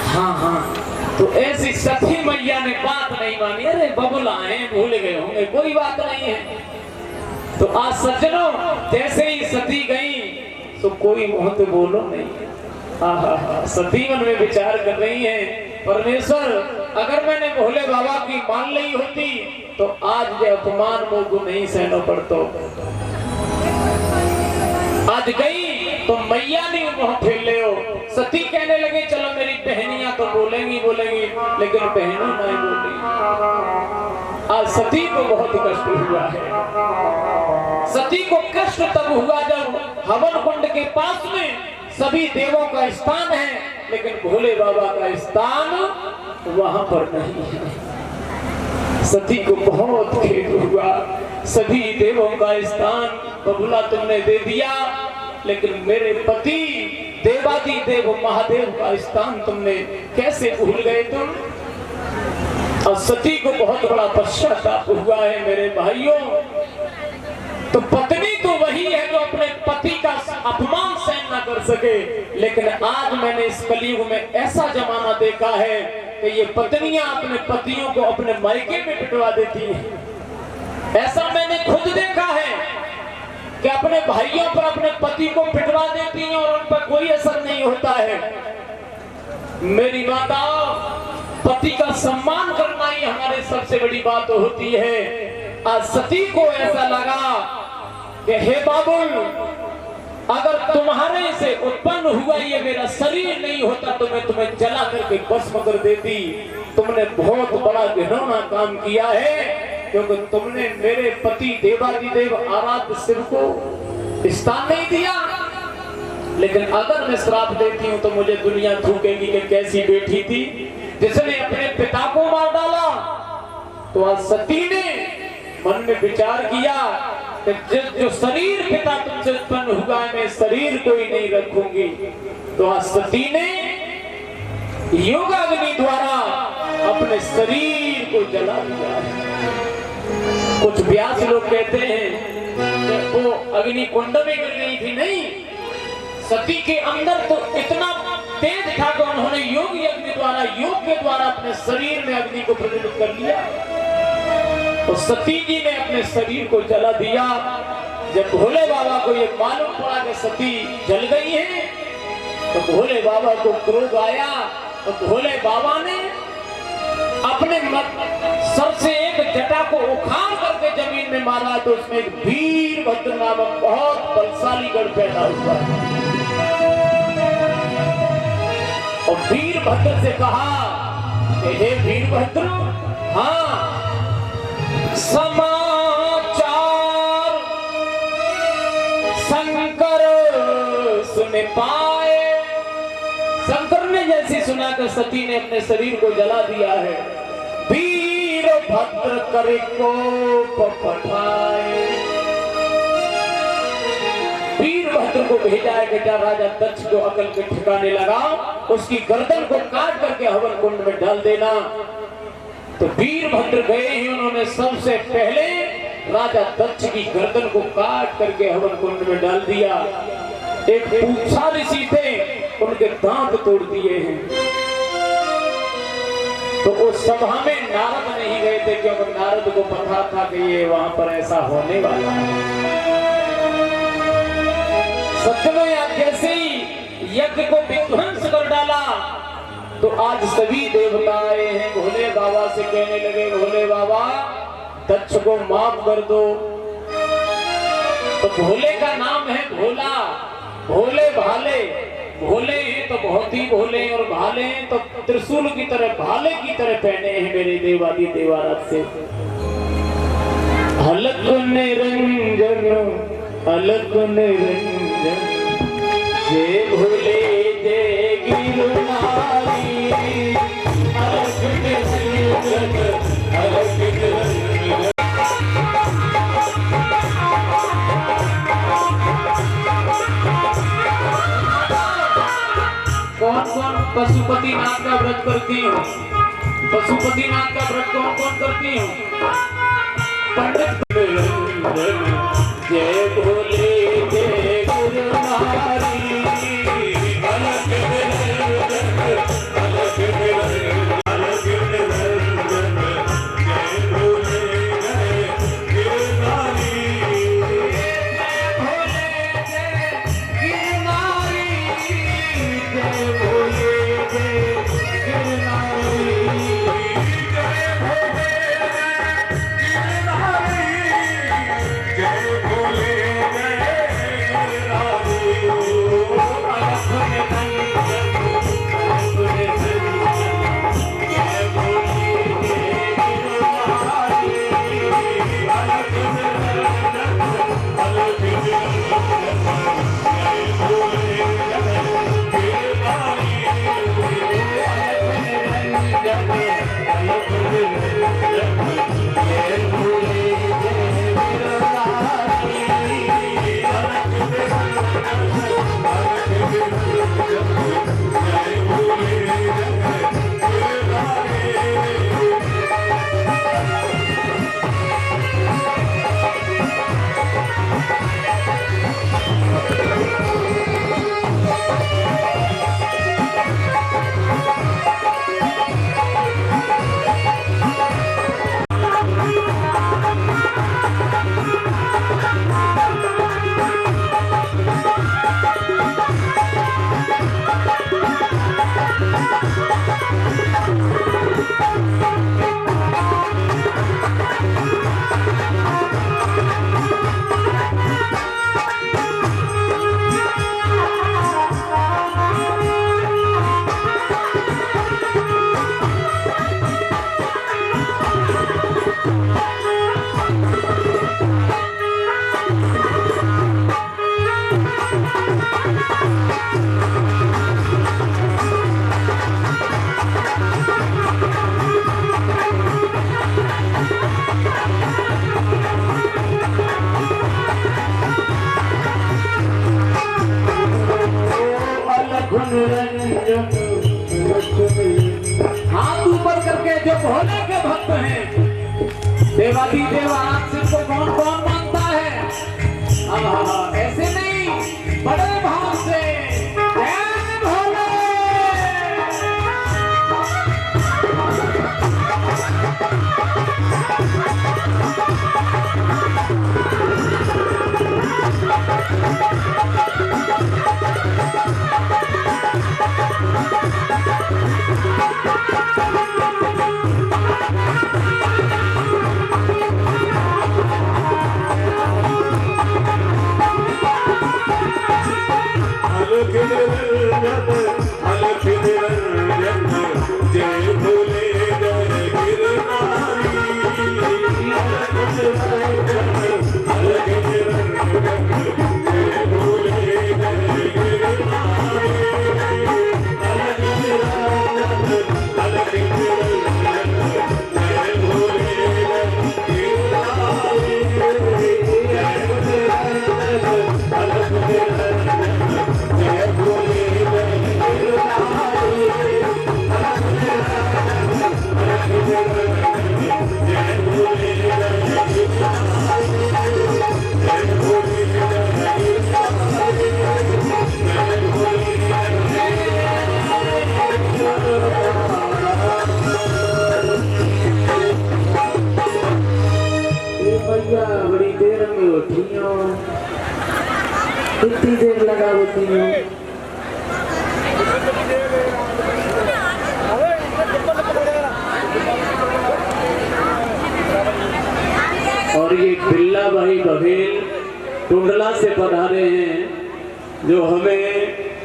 हाँ हाँ। तो ऐसी सती मैया ने बात नहीं मानी, अरे बबुला है भूल गए होंगे, कोई बात नहीं है। तो आज सज्जनों जैसे ही सती गई तो कोई मुंह तो बोलो नहीं। सती मन में विचार कर रही है, परमेश्वर अगर मैंने भोले बाबा की मान ली होती तो आज ये अपमान मुझको नहीं सहना पड़ता। आज गई तो मैया नहीं मुंह फेर ले हो। सती कहने लगे चलो मेरी बहनियां तो बोलेंगी लेकिन बहनों नहीं बोली। आज सती को बहुत कष्ट हुआ है। सती को कष्ट तब हुआ जब हवन कुंड के पास में सभी देवों का स्थान है, लेकिन भोले बाबा का स्थान वहां पर नहीं है। सती को बहुत खेद हुआ, सभी देवों का स्थान बबुला तुमने दे दिया, लेकिन मेरे पति देवादी देव महादेव का स्थान तुमने कैसे भूल गए तुम। और सती को बहुत बड़ा पश्चाताप हुआ है मेरे भाइयों। तो पत्नी तो वही है जो अपने पति का अपमान सहन न कर सके, लेकिन आज मैंने इस कलयुग में ऐसा जमाना देखा है कि ये पत्नियां अपने पतियों को अपने मायके में पिटवा देती हैं। ऐसा मैंने खुद देखा है कि अपने भाइयों पर अपने पति को पिटवा देती हैं और उन पर कोई असर नहीं होता है। मेरी माता, पति का सम्मान करना ही हमारी सबसे बड़ी बात होती है। आज सती को ऐसा लगा कि हे बाबुल अगर तुम्हारे से उत्पन्न हुआ ये मेरा शरीर नहीं होता तो मैं तुम्हें जला करके भस्म कर देती। तुमने बहुत बड़ा घिनौना काम किया है, क्योंकि तुमने मेरे पति देवादिदेव आराध्य शिव को स्थान नहीं दिया। लेकिन अगर मैं श्राप देती हूँ तो मुझे दुनिया थूकेगी कि कैसी बेटी थी जिसने अपने पिता को मार डाला। तो आज सती ने मन में विचार किया कि जो शरीर पिता तुमसे उत्पन्न हुआ है, मैं शरीर को ही नहीं रखूंगी। तो आज सती ने योगाग्नि द्वारा अपने शरीर को जला दिया है। कुछ व्यास लोग कहते हैं कि वो अग्नि कुंड में गिर गई थी, नहीं, सती के अंदर तो इतना तेज था कि उन्होंने योग यज्ञ द्वारा, योग के द्वारा अपने शरीर में अग्नि को प्रज्वलित कर लिया। तो सती जी ने अपने शरीर को जला दिया। जब भोले बाबा को ये मालूम पड़ा कि सती जल गई है, तो भोले बाबा को क्रोध आया। तो भोले बाबा ने अपने सर से एक जटा को उखाड़ करके जमीन में मारा, तो उसमें एक वीरभद्र नामक बहुत बलशाली गढ़ पैदा हुआ। और वीरभद्र से कहा कि हे वीरभद्र, हाँ, समाचार शंकर सुन पाए। शंकर ने जैसी सुना कि सती ने अपने शरीर को जला दिया है, वीरभद्र करे कोप पठाए। वीरभद्र को भेजा है कि क्या राजा दक्ष को अकल के ठिकाने लगा, उसकी गर्दन को काट करके हवन कुंड में डाल देना। तो वीरभद्र गए ही, उन्होंने सबसे पहले राजा दक्ष की गर्दन को काट करके हवन कुंड में डाल दिया। एक पूछा ऋषि थे, उनके दांत तोड़ दिए हैं। तो उस सभा में नारद नहीं गए थे, क्योंकि नारद को पता था कि ये वहां पर ऐसा होने वाला है। सत्यमय आज्ञा से ही यज्ञ को विध्वंस कर डाला। तो आज सभी देवता आए हैं, भोले बाबा से कहने लगे, भोले बाबा दक्ष को माफ कर दो। तो भोले का नाम है भोला, भोले भाले। भोले हैं तो बहुत ही भोले हैं, और भाले हैं तो त्रिशूल की तरह, भाले की तरह पहने हैं मेरे देवादी देवारात से। अलग निरंजन, अलग निरंजन, जय भोले जय गिरनारी, अलग निरंजन, अलग निरंजन। कौन कौन पशुपति नाथ का व्रत करती हूँ? पशुपति नाथ का व्रत कौन कौन करती हूँ? पंडित। जय भोले जय गुरुनारी, अलग निरंजन, अलग निरंजन, अलग निरंजन, जय भोले जय गुरुनारी, भोले जय गिरनारी, जय भोले जय गिरनारी, जय भोले जय गिरनारी, जय भोले के जो भोले के भक्त हैं, देवादी देव आराम को कौन कौन मानता है? अब ऐसे नहीं, बड़े भाव से जय भोले। अलख निरंजन जय भोले जय गिरनारी। अलख निरंजन जय भोले जय गिरनारी। अलख निरंजन अलख निरंजन जय भोले जय गिरनारी। जय निरंजन अलख निरंजन जय भोले बड़ी देर में उठी हो, कितनी देर लगा होती हो? और ये बिल्ला भाई बघेल टुंडला से पधारे हैं, जो हमें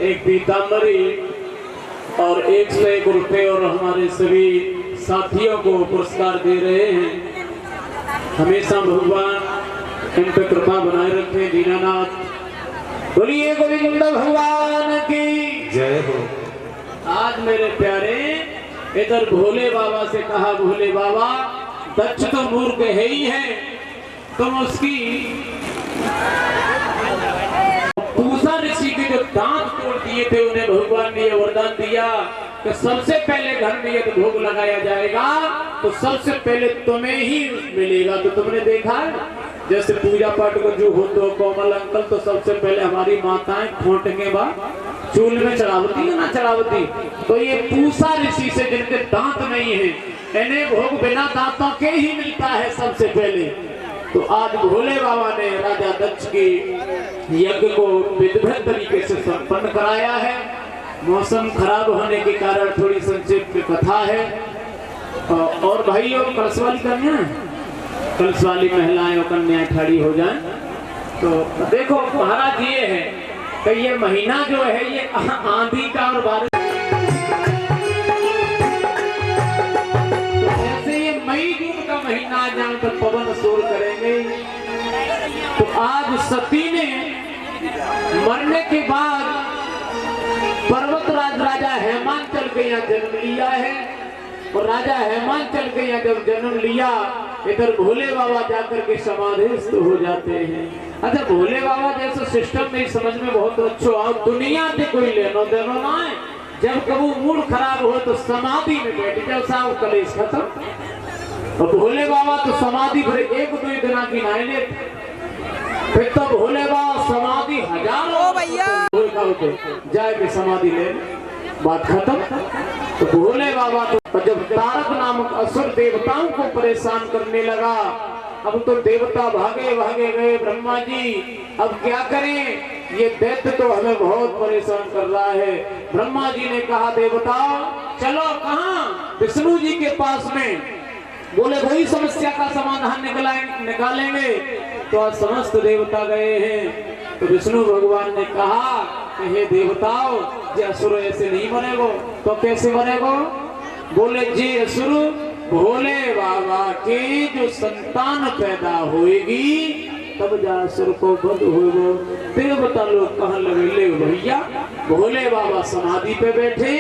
एक पीताम्बरी और 101 रुपए और हमारे सभी साथियों को पुरस्कार दे रहे हैं। हमेशा भगवान इन पर कृपा बनाए रखे। दीनानाथ बोलिए गोविंद भगवान की जय हो। आज मेरे प्यारे इधर भोले बाबा से कहा, भोले बाबा दक्ष तो मूर्ख है ही है, तुम उसकी पूसा ऋषि के जो दांत तोड़ दिए थे उन्हें भगवान ने वरदान दिया कि सबसे पहले घर में यदि भोग लगाया जाएगा तो सबसे पहले तुम्हें ही मिलेगा। तो तुमने देखा है जैसे पूजा पाठ को जो हो तो कोमल अंकल तो सबसे पहले हमारी माताएं खोटने बाद चूल में चढ़ावती है ना चढ़ावती, तो ये पूसा ऋषि से जिनके दांत नहीं है इन्हें भोग बिना दांतों के ही मिलता है सबसे पहले। तो आज भोले बाबा ने राजा दक्ष के यज्ञ को विधिवत तरीके से संपन्न कराया है। मौसम खराब होने के कारण थोड़ी संक्षिप्त कथा है। और भाइयों कलश वाली कन्या, कलश वाली महिलाएं और कन्याएं खड़ी हो जाएं। तो देखो महाराज ये है कि ये महीना जो है ये आंधी का और बारिश, ऐसे ये मई जून का महीना जहाँ पर पवन शोर करेंगे। तो आज सती ने मरने के बाद पर्वतराज राजा हेमांचल के यहाँ जन्म लिया है। और राजा हेमांचल के यहाँ जब जन्म लिया इधर भोले बाबा जाकर के समाधिस्थ हो जाते हैं। अच्छा भोले बाबा जैसे सिस्टम में समझ में बहुत अच्छो आओ, दुनिया से कोई लेनो देनो ना है। जब कभी मूड खराब हो तो समाधि में बैठ जाओ, साहब कलेश खत्म। और भोले बाबा तो समाधि फिर 1-2 दिन की नाई लेते, फिर तो भोले बाबा समाधि हजारों जाए के समाधि ले, बात खत्म। तो भोले बाबा तो जब तारक नामक असुर देवताओं को परेशान करने लगा, अब तो देवता भागे भागे गए। ब्रह्मा जी अब क्या करें, ये दैत्य तो हमें बहुत परेशान कर रहा है। ब्रह्मा जी ने कहा देवताओं चलो कहाँ, विष्णु जी के पास में। बोले वही समस्या का समाधान निकालेंगे। तो आज समस्त देवता गए हैं। तो विष्णु भगवान ने कहा कि हे देवताओं जे असुर ऐसे नहीं मरेगो, तो कैसे मरेगो? बोले जे असुर भोले बाबा की जो संतान पैदा होएगी तब जा असुर को बध होगो। देवता लोग कहाँ लगे ले भैया, भोले बाबा समाधि पे बैठे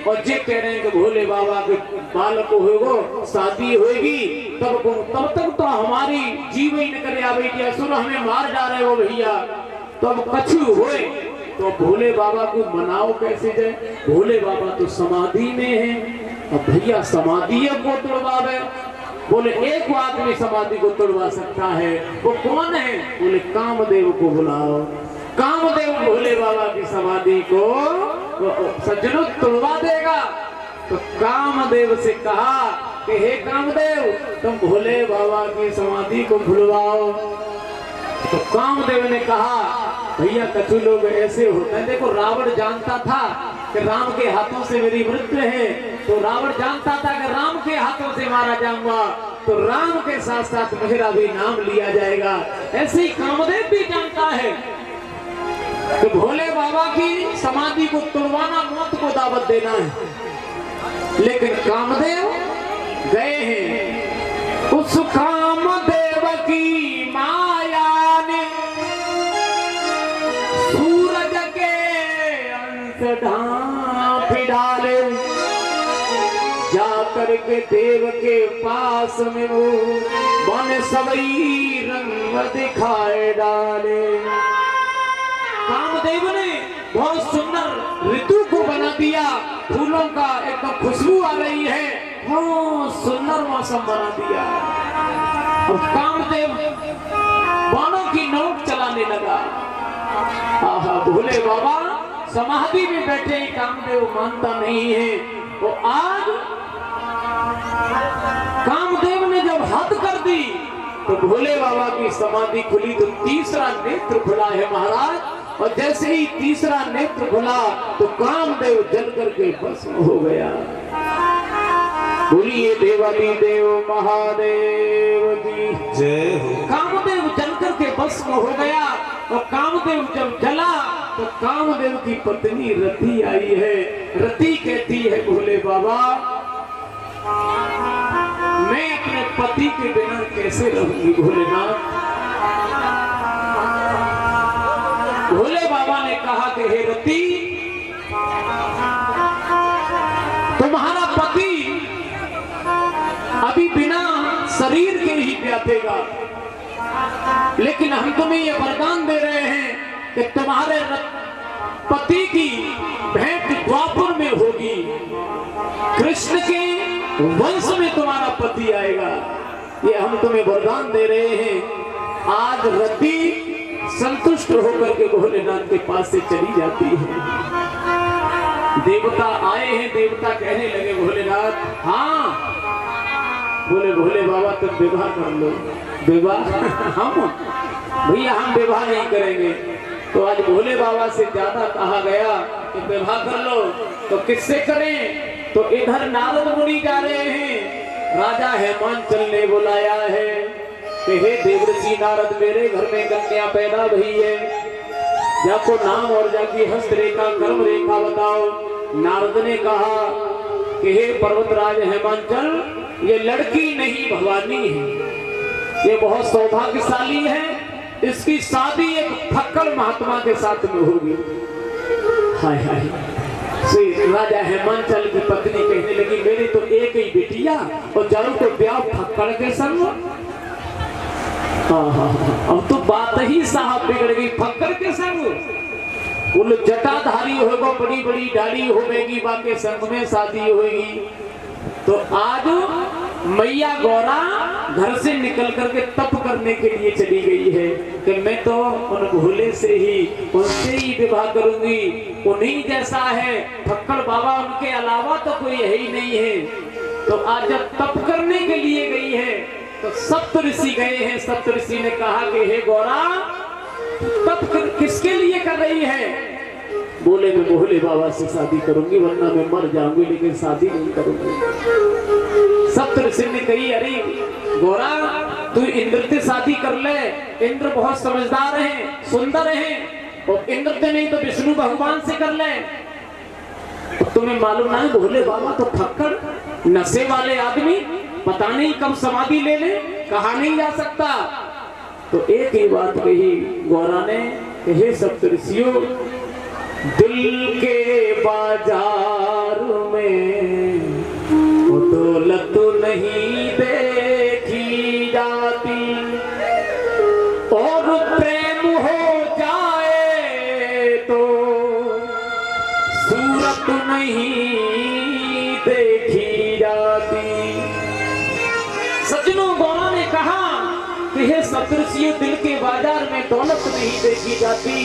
और जे कह रहे हैं कि भोले बाबा के बालक होगो, शादी होगी, तब तक तो हमारी जीव ही न करे आवे, असुर हमें मार डाले हो भैया। तब कछु होए तो भोले बाबा को मनाओ कैसे जाए? भोले बाबा तो समाधि में है। अब भैया समाधि को तोड़वावे। बोले एक आदमी समाधि को तोड़वा सकता है, वो कौन है? बोले कामदेव को बुलाओ। कामदेव भोले बाबा की समाधि को सज्जनों तोड़वा देगा। तो कामदेव से कहा कि हे कामदेव, तुम भोले बाबा की समाधि को भुलवाओ। तो कामदेव ने कहा भैया कछु लोग ऐसे होते हैं, देखो रावण जानता था कि राम के हाथों से मेरी मृत्यु है, तो रावण जानता था कि राम के हाथों से मारा जाऊंगा तो राम के साथ साथ मेरा भी नाम लिया जाएगा। ऐसे ही कामदेव भी जानता है कि भोले बाबा की समाधि को तोड़वाना मौत को दावत देना है। लेकिन कामदेव गए हैं। उस कामदेव की माया ने सूरज के अंश ढांप डाले, जाकर के देव के पास में वो बन सबई रंग दिखाए डाले। कामदेव ने बहुत सुंदर ऋतु को बना दिया, फूलों का एकदम खुशबू आ रही है, बहुत सुंदर मौसम बना दिया। और कामदेव बाणों की नोक चलाने लगा। आहा, भोले बाबा समाधि में बैठे ही कामदेव मानता नहीं है। तो आज कामदेव ने जब हद कर दी तो भोले बाबा की समाधि खुली, तो तीसरा नेत्र खुला है महाराज। और जैसे ही तीसरा नेत्र खुला तो कामदेव जल करके भस्म हो गया। बोलिए देवाली देव महादेव की जय हो। कामदेव जल करके भस्म हो गया। और कामदेव जब जला तो कामदेव की पत्नी रति आई है। रति कहती है भोले बाबा, मैं अपने पति के बिना कैसे रहूंगी भोलेनाथ। भोले बाबा ने कहा कि हे रति, तुम्हारा पति अभी बिना शरीर के ही व्यापेगा, लेकिन हम तुम्हें यह वरदान दे रहे हैं कि तुम्हारे पति की भेंट द्वापर में होगी, कृष्ण के वंश में तुम्हारा पति आएगा। ये हम तुम्हें वरदान दे रहे हैं। आज रति संतुष्ट होकर के भोलेनाथ के पास से चली जाती है। देवता आए हैं, देवता कहने लगे भोलेनाथ, हाँ। बोले भोले बाबा तुम विवाह कर लो। विवाह? हम भैया हम विवाह नहीं करेंगे। तो आज भोले बाबा से ज्यादा कहा गया कि विवाह कर लो। तो किससे करें? तो इधर नारद मुनि जा रहे हैं, राजा हेमांचल ने बुलाया है कि हे देवर्षि नारद, मेरे घर में कन्या पैदा हुई है, जाको नाम और जाकी हस्त रेखा कर्म रेखा बताओ। नारद ने कहा कि हे पर्वतराज हेमांचल, ये लड़की नहीं भवानी है, ये बहुत सौभाग्यशाली है, इसकी शादी एक फक्कड़ महात्मा के साथ में होगी। हाय हाय। राजा हेमांचल की पत्नी कहने लगी, मेरी तो एक ही बेटिया और चारों को ब्याह फक्कड़ के संग। अब तो बात ही साहब बिगड़ गई, फक्कड़ के संग। उन जटाधारी होगा, बड़ी बड़ी दाढ़ी होगी, बाकी संग में शादी होगी। तो आज मैया गौरा घर से निकल करके तप करने के लिए चली गई है कि मैं तो उन भोले से ही, उनसे ही विवाह करूंगी, उन्हीं जैसा है फक्कड़ बाबा, उनके अलावा तो कोई है ही नहीं है। तो आज जब तप करने के लिए गई है तो सप्त ऋषि गए हैं। सप्त ऋषि ने कहा कि हे गौरा, तप किसके लिए कर रही है? बोले मैं भोले बाबा से शादी करूंगी, वरना मैं मर जाऊंगी, लेकिन शादी नहीं करूंगी। सप्त ऋषि ने कही, अरे गौरा तू इंद्र से शादी कर ले, इंद्र बहुत समझदार हैं, सुंदर हैं, और इंद्र से नहीं तो विष्णु भगवान से कर ले। तुम्हें मालूम ना है भोले बाबा तो फक्कड़ नशे वाले आदमी, पता नहीं कब समाधि ले ले, कहा नहीं जा सकता। तो एक ही बात कही गौरा ने, हे सप्त ऋषियों, दिल के बाजार में दौलत नहीं देखी जाती, और प्रेम हो जाए तो सूरत नहीं देखी सज्जनों, गौरा ने कहा कि हे सप्तऋषियों, दिल के बाजार में दौलत नहीं देखी जाती,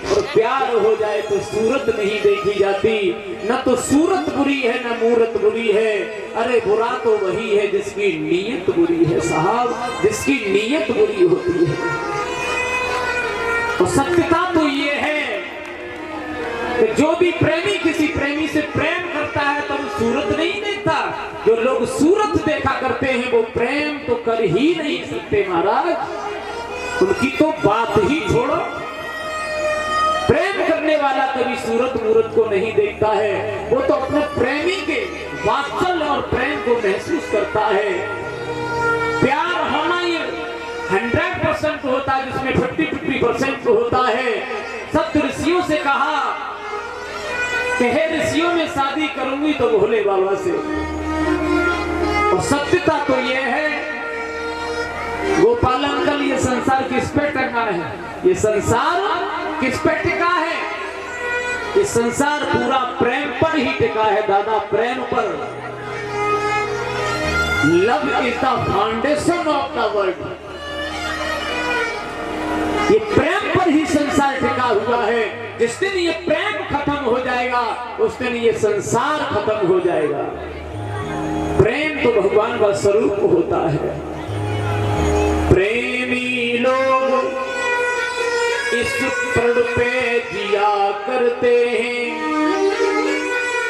और प्यार हो जाए तो सूरत नहीं देखी जाती। न तो सूरत बुरी है न मूरत बुरी है, अरे बुरा तो वही है जिसकी नीयत बुरी है साहब, जिसकी नीयत बुरी होती है। तो सत्यता तो ये है कि जो भी प्रेमी किसी प्रेमी से प्रेम करता है तो वो सूरत नहीं देखता। जो लोग सूरत देखा करते हैं वो प्रेम तो कर ही नहीं सकते महाराज, उनकी तो बात ही छोड़ो। प्रेम करने वाला कभी सूरत मूरत को नहीं देखता है, वो तो अपने प्रेमी के वात्सल्य और प्रेम को महसूस करता है। प्यार होना ये 100% होता है, जिसमें 50-50% होता है। सप्त ऋषियों से कहा कि हे ऋषियों, में शादी करूंगी तो भोले बाबा से। और सत्यता तो ये है गोपाल अंकल, ये संसार किस पे टका है? ये संसार किस पे टिका है? ये संसार पूरा प्रेम पर ही टिका है दादा, प्रेम पर। Love is the foundation of the world. ये प्रेम पर ही संसार टिका हुआ है। जिस दिन ये प्रेम खत्म हो जाएगा उस दिन ये संसार खत्म हो जाएगा। प्रेम तो भगवान का स्वरूप होता है। प्रेमी लोग इस प्रण पे जिया करते हैं,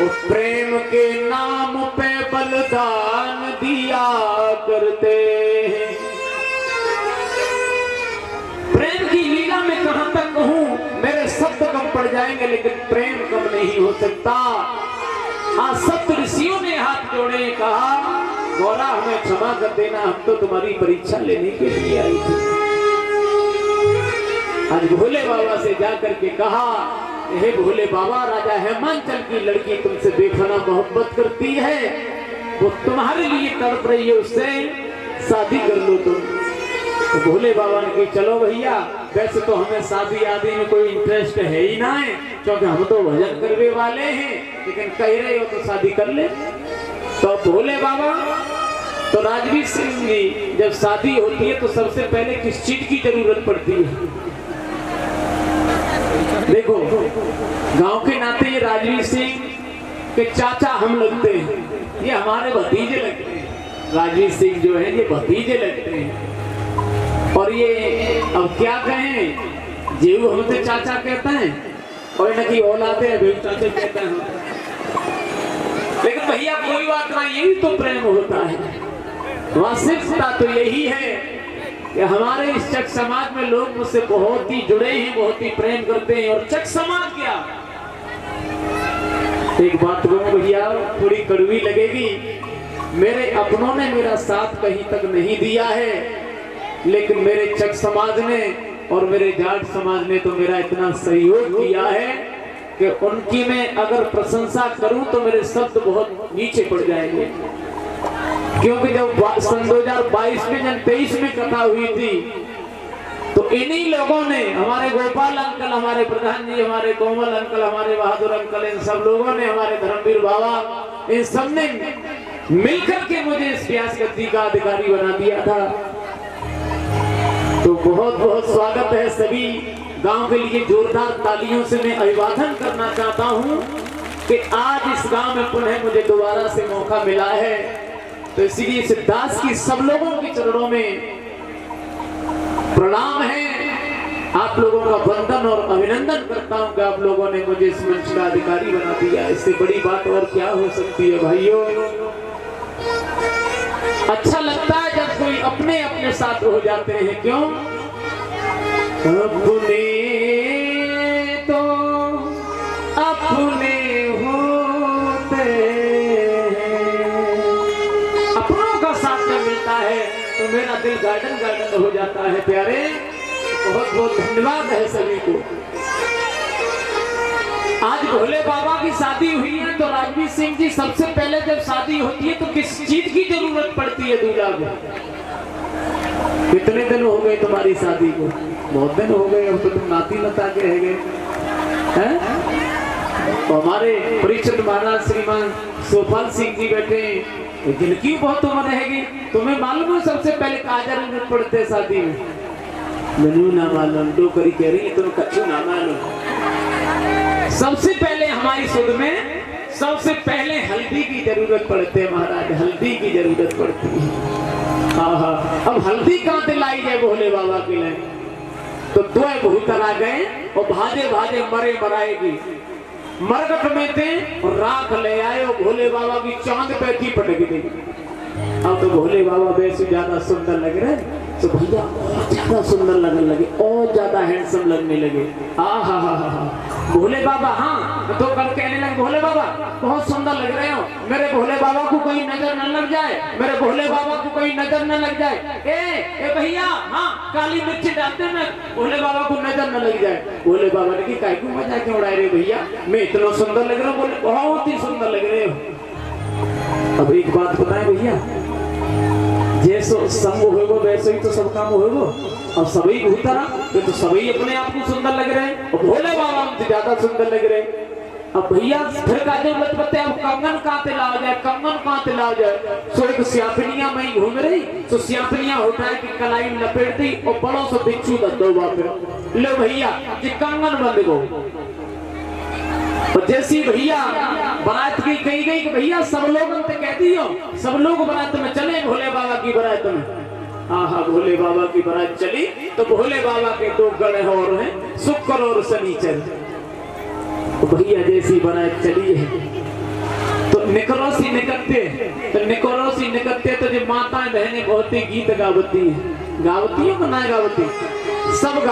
और प्रेम के नाम पे बलिदान दिया करते हैं। प्रेम की लीला में कहां तक कहूं, मेरे शब्द कम पड़ जाएंगे, लेकिन प्रेम कम नहीं हो सकता। आज सप्त ऋषियों ने हाथ जोड़े, कहा गौरा हमें क्षमा कर देना, हम तो तुम्हारी परीक्षा लेने के लिए आई थी। आज भोले बाबा से जाकर के कहा, हे भोले बाबा, राजा हेमांचल की लड़की तुमसे बेफना मोहब्बत करती है, वो तुम्हारे लिए तड़प रही है, उससे शादी कर लो तुम। तो भोले बाबा ने कहा चलो भैया, वैसे तो हमें शादी आदि में कोई इंटरेस्ट है ही ना है, क्योंकि हम तो भजन करने वाले हैं, लेकिन कह रहे हो तो शादी कर ले। तो भोले बाबा, तो राजवीर सिंह जी, जब शादी होती है तो सबसे पहले किस चीज की जरूरत पड़ती है? देखो, गांव के नाते ये राजवीर सिंह के चाचा हम लगते हैं, ये हमारे भतीजे लगते हैं। राजवीर सिंह जो है ये भतीजे लगते हैं। और ये अब क्या कहें, जीव हमसे चाचा कहते हैं और इनकी औलादे है चाचा कहते हैं। लेकिन भैया कोई बात नहीं, यही तो प्रेम होता है। वास्तविकता तो यही है कि हमारे इस चक समाज में लोग मुझसे बहुत ही जुड़े हैं, बहुत ही प्रेम करते हैं। और चक समाज क्या, एक बात कहूं भैया, थोड़ी कड़वी लगेगी, मेरे अपनों ने मेरा साथ कहीं तक नहीं दिया है, लेकिन मेरे चक समाज ने और मेरे जाट समाज ने तो मेरा इतना सहयोग किया है कि उनकी मैं अगर प्रशंसा करूं तो मेरे शब्द बहुत नीचे पड़ जाएंगे। क्योंकि जब सन 2022 में जब 23 में कथा हुई थी, तो इन्हीं लोगों ने, हमारे गोपाल अंकल, हमारे प्रधान जी, हमारे कोमल अंकल, हमारे बहादुर अंकल, इन सब लोगों ने, हमारे धर्मवीर बाबा, इन सब ने मिलकर के मुझे इस व्यास गद्दी का अधिकारी बना दिया था। तो बहुत बहुत स्वागत है सभी गांव के लिए। जोरदार तालियों से मैं अभिवादन करना चाहता हूं कि आज इस गांव में पुनः मुझे दोबारा से मौका मिला है। तो इसीलिए सिद्धार्थ की सब लोगों के चरणों में प्रणाम है, आप लोगों का वंदन और अभिनंदन करता हूं कि आप लोगों ने मुझे इस मंच का अधिकारी बना दिया। इससे बड़ी बात और क्या हो सकती है भाइयों। अच्छा लगता है जब कोई अपने अपने साथ हो जाते हैं, क्यों? अपने तो अपने होते हैं, अपनों का साथ में मिलता है तो मेरा दिल गार्डन गार्डन हो जाता है। प्यारे, बहुत बहुत धन्यवाद है सभी को। आज भोले बाबा की शादी हुई है, तो राजवीर सिंह जी, सबसे पहले जब शादी होती है तो किस चीज की जरूरत पड़ती है दूल्हा को? कितने दिन हो गए तुम्हारी शादी को? बहुत दिन हो गए, अब तो तुम नाती नता के रह गए हैं। तो हमारे परिचित महाराज श्रीमान सोपाल सिंह जी बैठे, जिनकी बहुत उम्र रहेगी। तुम्हें मालूम है सबसे पहले काजर में पड़ते शादी में? मैनू ना मालूम, डोकरी कह रही है, तुम कच्चू ना मालूम। सबसे पहले हमारी सुध में सबसे पहले हल्दी की जरूरत पड़ती है महाराज, हल्दी की जरूरत पड़ती है। अब हल्दी कहाँ से लाई जाए भोले बाबा के लिए? तो दो भूतर आ गए और भाजे भाजे मरे मराएगी। मरगट में थे और राख ले आए और भोले बाबा की चांद पे थी पटक दी। अब तो भोले बाबा वैसे ज्यादा सुंदर लग रहे, तो भैया और ज्यादा सुंदर लगने लगे, और ज्यादा हैंडसम लगने लगे। भोले बाबा हाँ तो कर कहने लगे, भोले बाबा बहुत सुंदर लग रहे हो, मेरे भोले बाबा को कोई नजर न लग जाए, मेरे भोले बाबा को कोई नजर न लग जाए। ए भैया हाँ काली मिर्ची डालते हैं, भोले बाबा को नजर न लग जाए। भोले बाबा ने की काय को मजाक क्यों उड़ाए रे भैया, मैं इतना सुंदर लग रहा हूँ? बोले बहुत ही सुंदर लग रहे हो। अब एक बात बताए भैया, जैसो संग होगो वैसे ही तो सब काम होगो, और सभी भूतरा तो सभी अपने आप को सुंदर लग रहे हैं, और भोले बाबा हमसे ज्यादा सुंदर लग रहे हैं। अब भैया फिर कहते बतबते अब कंगन कहाँ ते लाओ जाए, कंगन कहाँ ते लाओ जाए? सो एक स्यापनिया में ही घूम रही, तो स्यापनिया होता है कि कलाई लपेट दी और बड़ों से बिच्छू दे दो वापस। लो भैया ये कंगन बंद गो। और जैसी भैया बारात की कही गई कि भैया सब लोग अंत कहती हो, सब लोग बारात में चले भोले बाबा की बारात में। हाँ भोले बाबा की बारात चली तो भोले बाबा के दो गढ़ और हैं, शुक्र और शनिचर। तो भैया जैसी बारात चली है तो निकरोसी निकलते तो जो माताएं बहनें बहुत ही गीत गावती है, गावती हो ना गावती सब